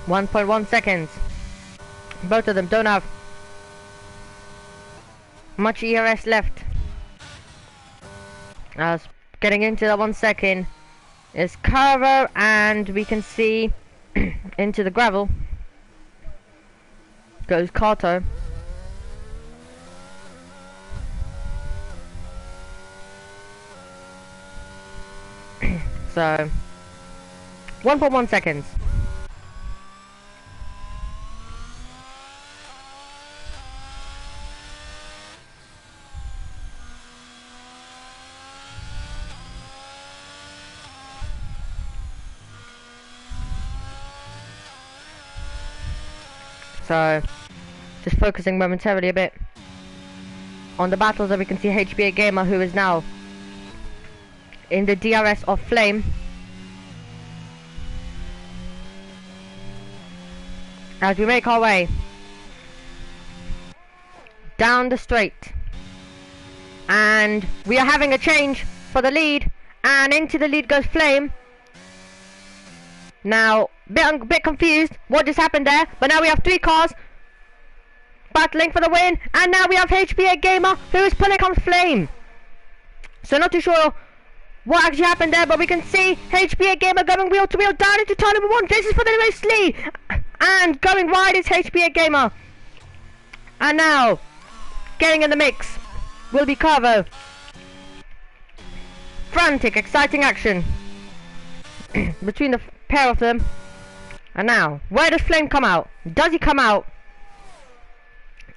.1 seconds. Both of them don't have much ERS left. As getting into the 1 second is Carver, and we can see into the gravel goes Carter. So 1.1 seconds. So, just focusing momentarily a bit on the battles that we can see HBA Gamer, who is now in the DRS of Flame, as we make our way down the straight. And we are having a change for the lead, and into the lead goes Flame. Now, bit confused what just happened there, but now we have 3 cars battling for the win, and now we have HPA Gamer who is pulling on Flame. So not too sure what actually happened there, but we can see HPA Gamer going wheel to wheel down into turn number 1. This is for the race lead, and going wide is HPA Gamer. And now, getting in the mix will be Carvo. Frantic, exciting action between the pair of them. And now, where does Flame come out? Does he come out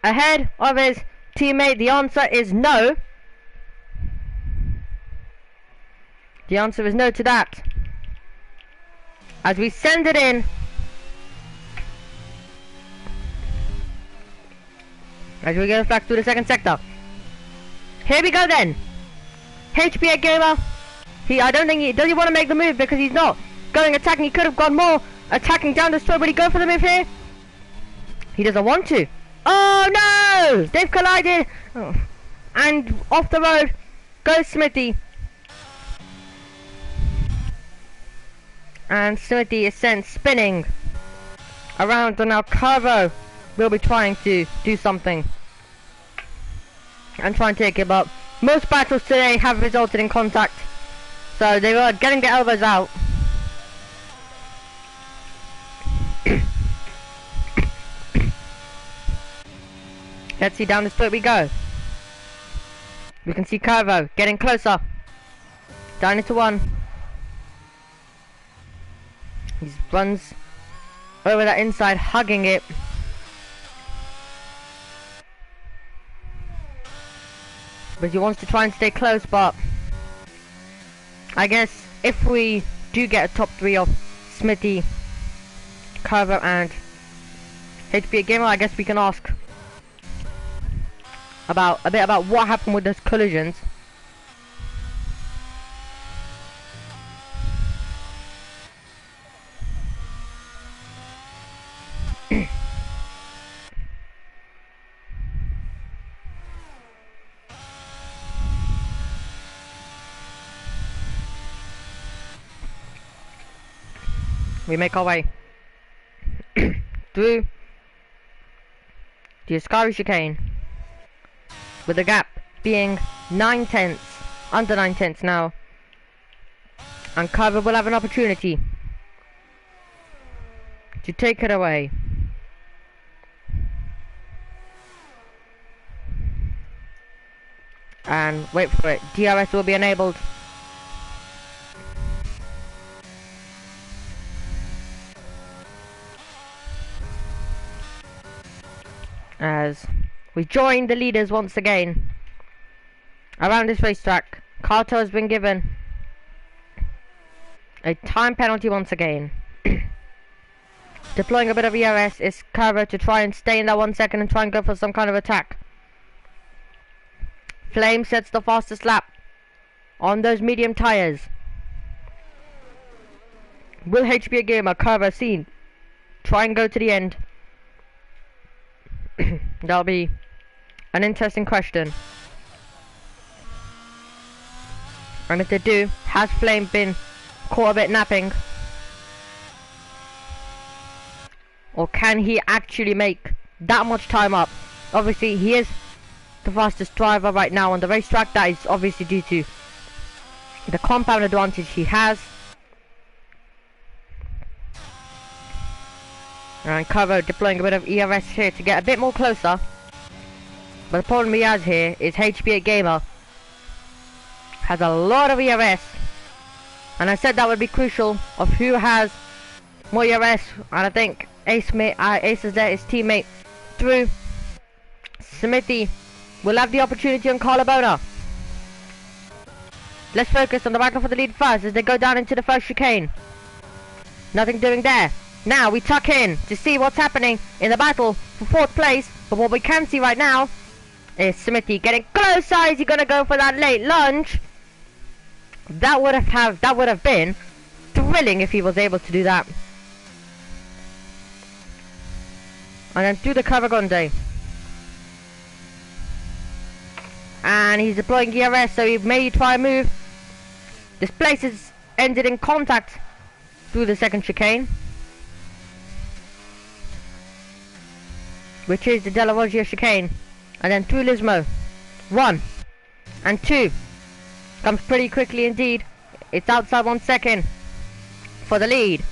ahead of his teammate? The answer is no. The answer is no to that, as we send it in. As we go back to the second sector. Here we go then. HPA Gamer. I don't think does he want to make the move, because he's not going attacking. He could have gone more attacking down the straight. Will he go for the move here? He doesn't want to. Oh no! They've collided. Oh. And off the road goes Smithy. And Smithy is sent spinning around, and now Carvo will be trying to do something and try and take him up. Most battles today have resulted in contact, so they were getting their elbows out. Let's see, down the straight we go. We can see Carvo getting closer. Down into 1. He runs over that inside, hugging it. But he wants to try and stay close, but I guess if we do get a top 3 of Smithy, Carvo and HPA Gamer, I guess we can ask about a bit about what happened with those collisions. We make our way through the Ascari chicane, with the gap being 9/10, under 9/10 now, and Carver will have an opportunity to take it away. And wait for it, DRS will be enabled. As we join the leaders once again around this racetrack. Carter has been given a time penalty once again. Deploying a bit of ERS is Carver to try and stay in that 1 second and try and go for some kind of attack. Flame sets the fastest lap on those medium tires. Will HPA Gamer, Carver seen, try and go to the end? That'll be an interesting question. And if they do, has Flame been caught a bit napping? Or can he actually make that much time up? Obviously, he is the fastest driver right now on the racetrack. That is obviously due to the compound advantage he has. And Carvo deploying a bit of ERS here to get a bit more closer. But the problem he has here is HPA Gamer has a lot of ERS. And I said that would be crucial of who has more ERS. And I think Ace is there, his teammate through. Smithy will have the opportunity on Carlabona. Let's focus on the battle for the lead first as they go down into the first chicane. Nothing doing there. Now we tuck in to see what's happening in the battle for 4th place. But what we can see right now is Smithy getting closer. Is he gonna go for that late lunge? That would have been thrilling if he was able to do that. And then through the Cavagonde. And he's deploying ERS, so he may try a move. This place is ended in contact through the second chicane, which is the Della Roggia chicane. And then through Lismo. 1 and 2. Comes pretty quickly indeed. It's outside 1 second for the lead.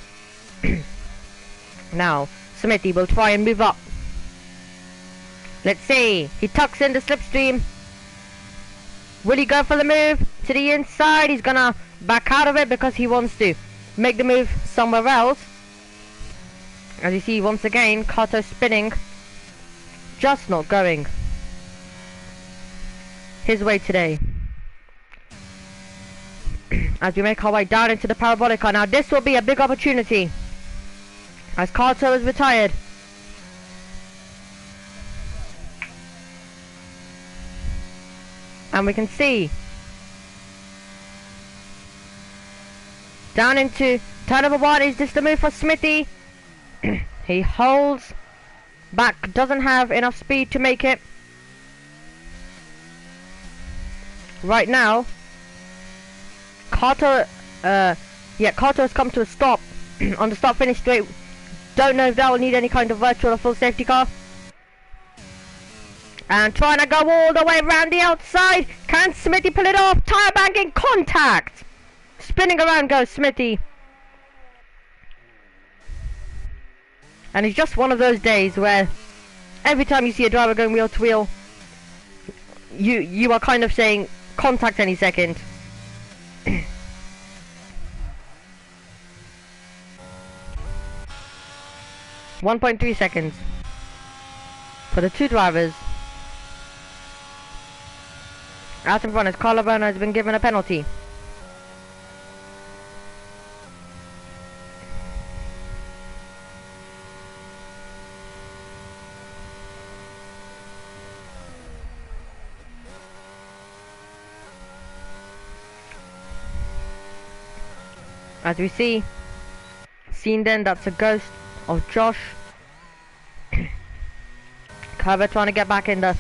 Now, Smithy will try and move up. Let's see. He tucks in the slipstream. Will he go for the move to the inside? He's gonna back out of it because he wants to make the move somewhere else. As you see, once again, Kato spinning. Just not going his way today. As we make our way down into the Parabolica. Now this will be a big opportunity, as Kato is retired. And we can see down into turn number 1. Is this the move for Smithy? He holds back, doesn't have enough speed to make it. Right now, Kato has come to a stop on the start finish straight. Don't know if that will need any kind of virtual or full safety car. And trying to go all the way around the outside. Can Smithy pull it off? Tire banging contact. Spinning around goes Smithy. And it's just one of those days where every time you see a driver going wheel to wheel, you are kind of saying contact any second. 1.3 seconds for the two drivers. Out in front is Collarbone, has been given a penalty. As we see, seen then, that's a ghost of Josh. Carver trying to get back in the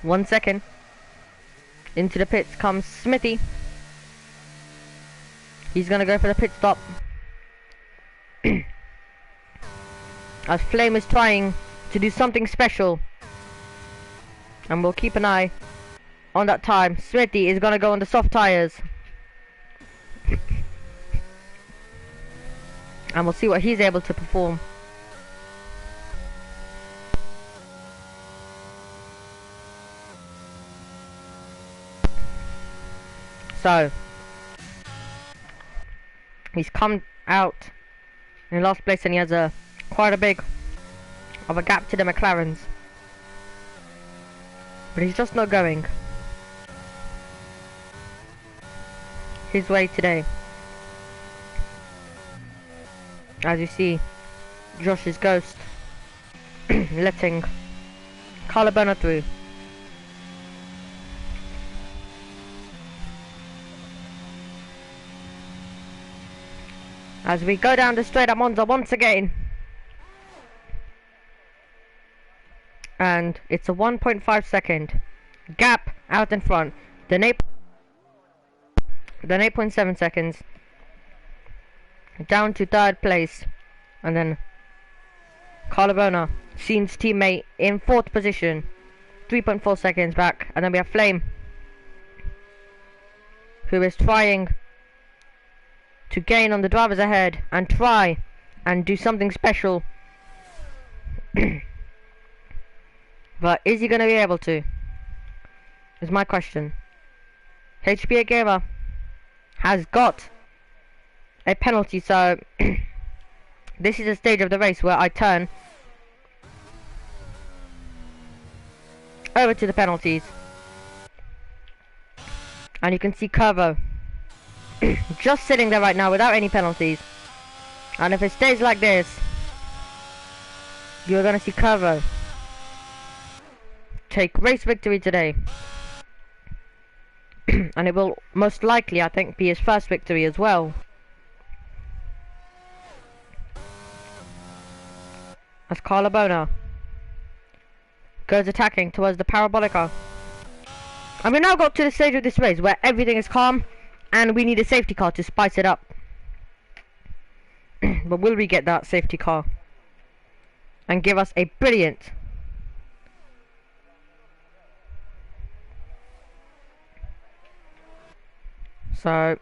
1 second. Into the pits comes Smithy. He's gonna go for the pit stop. As Flame is trying to do something special. And we'll keep an eye on that time. Smithy is gonna go on the soft tires. And we'll see what he's able to perform. So, he's come out in last place and he has quite a big of a gap to the McLarens. But he's just not going his way today. As you see, Josh's ghost letting Collarbone through. As we go down the straight at Monza once again. And it's a 1.5 second gap out in front. Then 8.7 seconds. Down to third place. And then Collarbone, Sheen's teammate, in fourth position. 3.4 seconds back. And then we have Flame, who is trying to gain on the drivers ahead and try and do something special. But is he going to be able to? Is my question. HPA Gamer has got a penalty, so this is a stage of the race where I turn over to the penalties. And you can see Curvo just sitting there right now without any penalties. And if it stays like this, you're going to see Curvo take race victory today. And it will most likely, I think, be his first victory as well. as Carla Bona goes attacking towards the Parabolica. And we now got to the stage of this race where everything is calm and we need a safety car to spice it up. But will we get that safety car and give us a brilliant so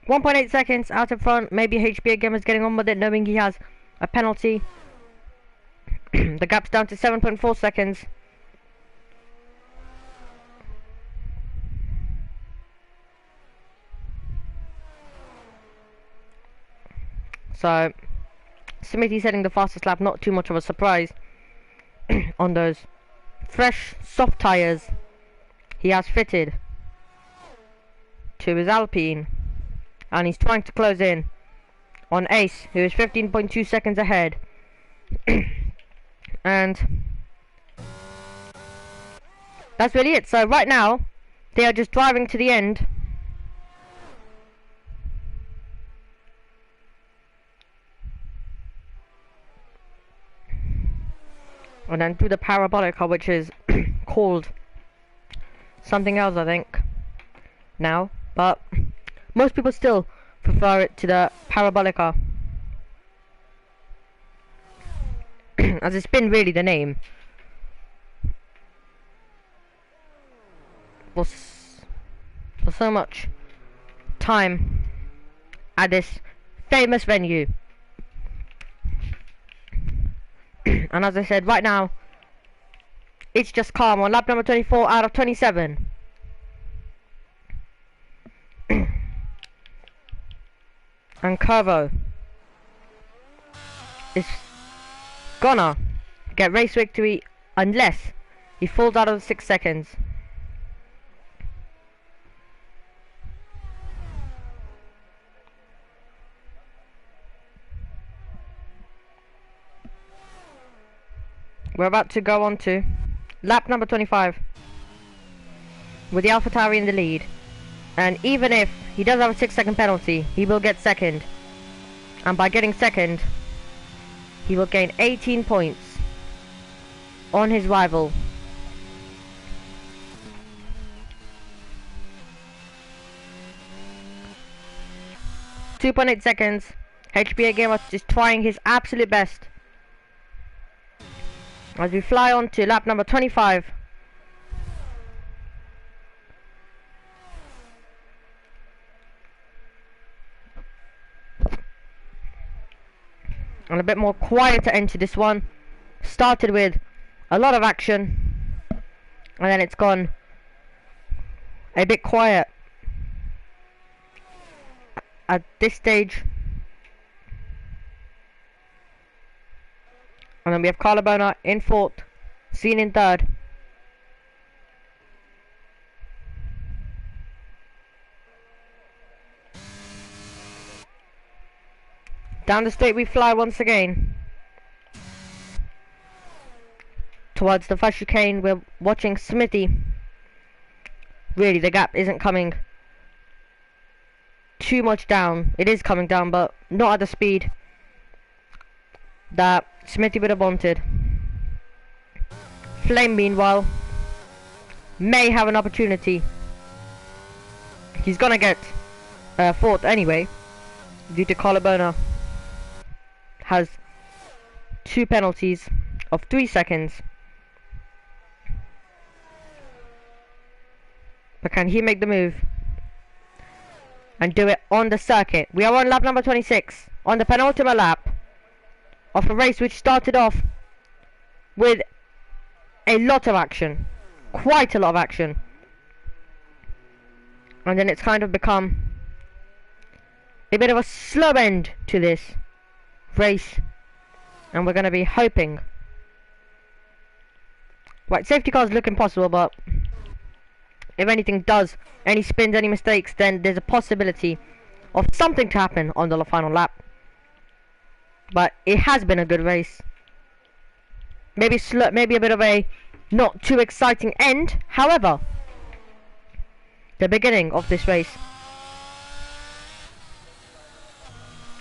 1.8 seconds out in front. Maybe HBA Gamer is getting on with it, knowing he has a penalty. The gap's down to 7.4 seconds. So Smithy's heading the fastest lap, not too much of a surprise on those fresh soft tyres he has fitted to his Alpine, and he's trying to close in on Ace, who is 15.2 seconds ahead. And that's really it. So right now they are just driving to the end. And then through the Parabolica, which is called something else, I think, now. But most people still prefer it to the Parabolica, as it's been really the name for so much time at this famous venue. And as I said, right now it's just calm on lap number 24 out of 27. And Curvo is gonna get race victory unless he falls out of the 6 seconds. We're about to go on to lap number 25 with the AlphaTauri in the lead. And even if he does have a 6-second penalty, he will get second. And by getting second, he will gain 18 points on his rival. .8 seconds. HBA Gamer is trying his absolute best as we fly on to lap number 25. And a bit more quieter end to this one. Started with a lot of action, and then it's gone a bit quiet at this stage. And then we have Carla Bona in fourth, Seen in third. Down the straight we fly once again towards the first chicane. We're watching Smithy. Really, the gap isn't coming too much down. It is coming down, but not at the speed that Smithy would have wanted. Flame, meanwhile, may have an opportunity. He's gonna get fourth anyway, due to Carla Bona has 2 penalties of 3 seconds. But can he make the move and do it on the circuit? We are on lap number 26, on the penultimate lap of a race which started off with a lot of action, quite a lot of action, and then it's kind of become a bit of a slow end to this race, and we're going to be hoping. Right, safety cars look impossible, but if anything does, any spins, any mistakes, then there's a possibility of something to happen on the final lap. But it has been a good race. Maybe slow, maybe a bit of a not too exciting end. However, the beginning of this race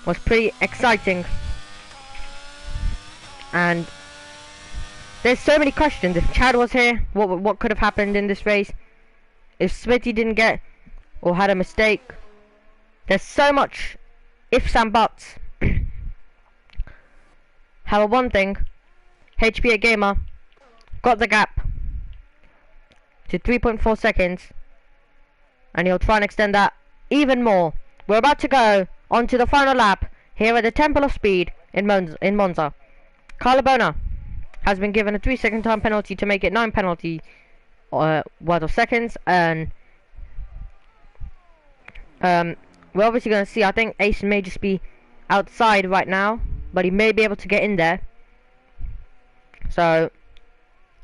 was pretty exciting. And there's so many questions. If Chad was here, what could have happened in this race? If Smitty didn't get or had a mistake, there's so much ifs and buts. However, one thing, HPA Gamer got the gap to 3.4 seconds, and he'll try and extend that even more. We're about to go on to the final lap here at the Temple of Speed in Monza. Carlabona has been given a 3-second time penalty to make it 9 penalty worth of seconds, and we're obviously going to see, I think Ace may just be outside right now, but he may be able to get in there. So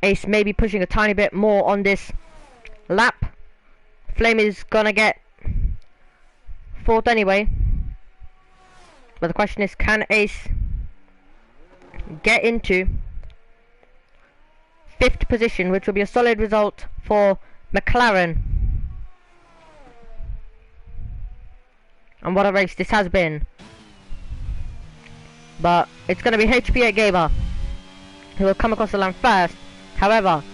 Ace may be pushing a tiny bit more on this lap. Flame is going to get 4th anyway. But the question is, can Ace get into 5th position, which will be a solid result for McLaren. And what a race this has been. But it's going to be HPA Gamer who will come across the line first. However,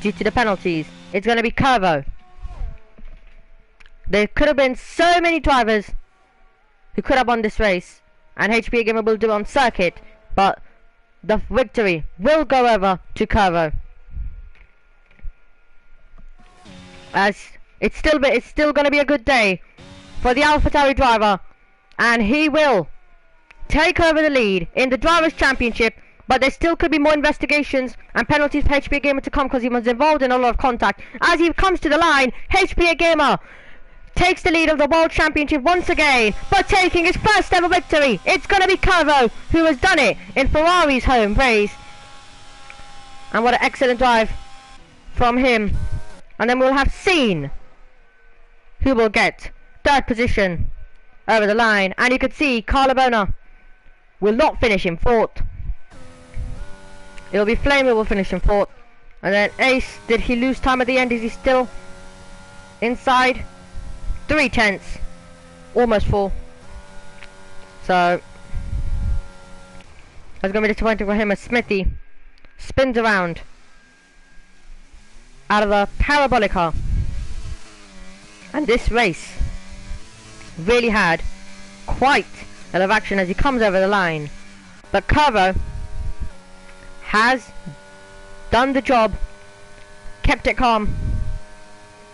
due to the penalties, it's going to be Curvo. There could have been so many drivers who could have won this race, and HPA Gamer will do it on circuit, but the victory will go over to Curvo. As it's still going to be a good day for the AlphaTauri driver, and he will take over the lead in the Drivers' Championship. But there still could be more investigations and penalties for HPA Gamer to come, because he was involved in a lot of contact. As he comes to the line, HPA Gamer takes the lead of the World Championship once again, but taking his first ever victory. It's going to be Curvo who has done it in Ferrari's home race. And what an excellent drive from him. And then we'll have seen who will get 3rd position over the line. And you can see Carlabona will not finish in 4th. It'll be Flame who will finish in 4th. And then Ace, did he lose time at the end? Is he still inside? 3/10, almost 4. So that's going to be disappointing for him as Smithy spins around out of the Parabolica. And this race really had quite a lot of action as he comes over the line. But Curvo has done the job, kept it calm.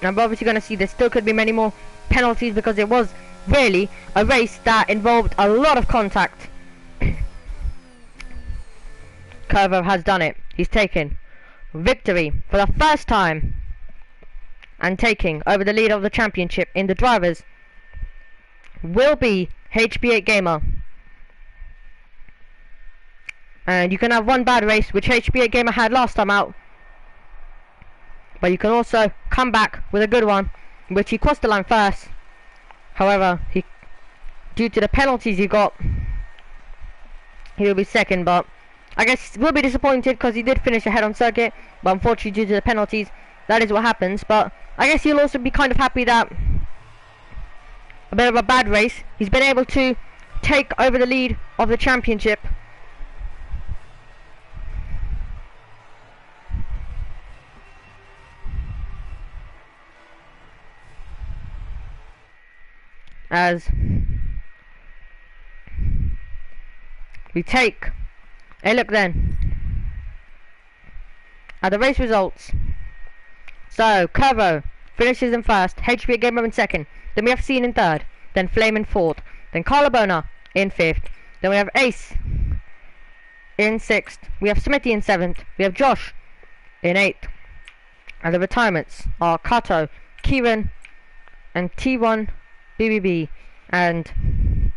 And we're obviously going to see there still could be many more penalties, because it was really a race that involved a lot of contact. Curvo has done it. He's taken victory for the first time and taking over the lead of the championship in the drivers will be HB8 Gamer. And you can have one bad race, which HB8 Gamer had last time out, but you can also come back with a good one, which he crossed the line first. However, due to the penalties he got, he will be second. But I guess we'll be disappointed because he did finish ahead on circuit, but unfortunately due to the penalties, that is what happens. But I guess he'll also be kind of happy that a bit of a bad race, he's been able to take over the lead of the championship. As we take a look then at the race results. So Curvo finishes in first, HB Gamer in second, then we have Scene in third, then Flame in fourth, then Carlabona in fifth, then we have Ace in sixth, we have Smitty in seventh, we have Josh in eighth, and the retirements are Kato, Kieran, and T1 BBB. And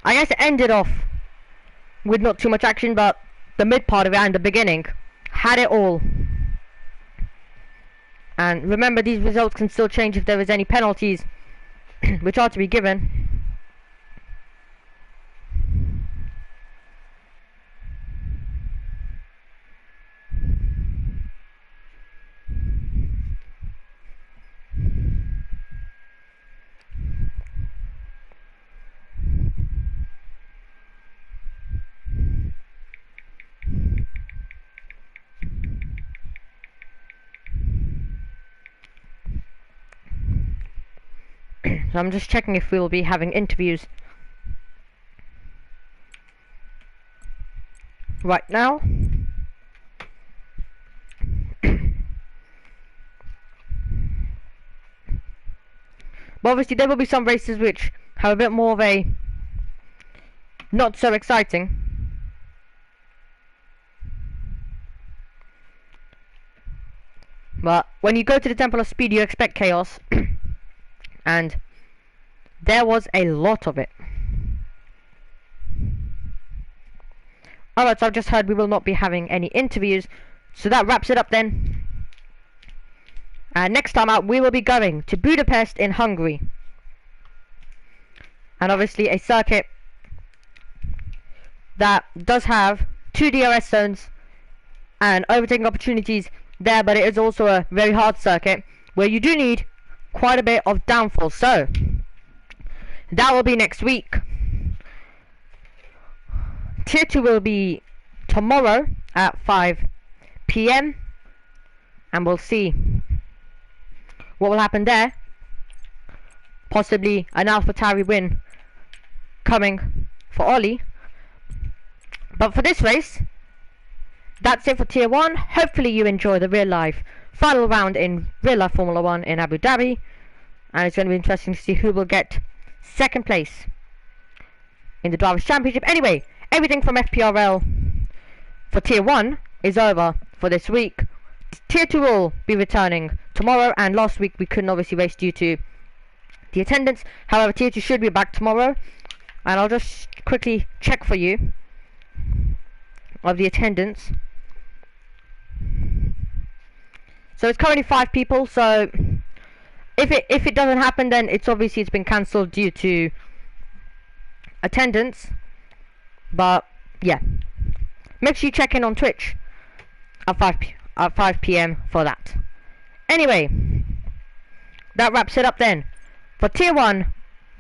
I guess it ended off with not too much action, but the mid part of it and the beginning had it all. And remember, these results can still change if there is any penalties which are to be given. So I'm just checking if we'll be having interviews right now. But obviously there will be some races which have a bit more of a not so exciting. But when you go to the Temple of Speed, you expect chaos. And there was a lot of it. Alright, so I've just heard we will not be having any interviews. So that wraps it up then. And next time out, we will be going to Budapest in Hungary. And obviously a circuit that does have 2 DRS zones and overtaking opportunities there, but it is also a very hard circuit where you do need quite a bit of downforce. So that will be next week. Tier 2 will be tomorrow at 5 PM, and we'll see what will happen there. Possibly an AlphaTauri win coming for Ollie. But for this race, that's it for Tier 1. Hopefully you enjoy the real life final round in real life Formula 1 in Abu Dhabi. And it's going to be interesting to see who will get second place in the Drivers' Championship. Anyway, everything from FPRL for Tier 1 is over for this week. Tier 2 will be returning tomorrow, and last week we couldn't obviously race due to the attendance. However, Tier 2 should be back tomorrow, and I'll just quickly check for you of the attendance. So it's currently 5 people, so if it doesn't happen, then it's been cancelled due to attendance. But yeah, make sure you check in on Twitch at 5 PM for that. Anyway, that wraps it up then for Tier 1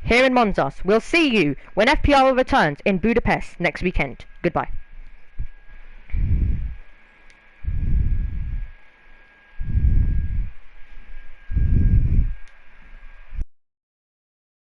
here in Monza. We'll see you when FPRL returns in Budapest next weekend. Goodbye.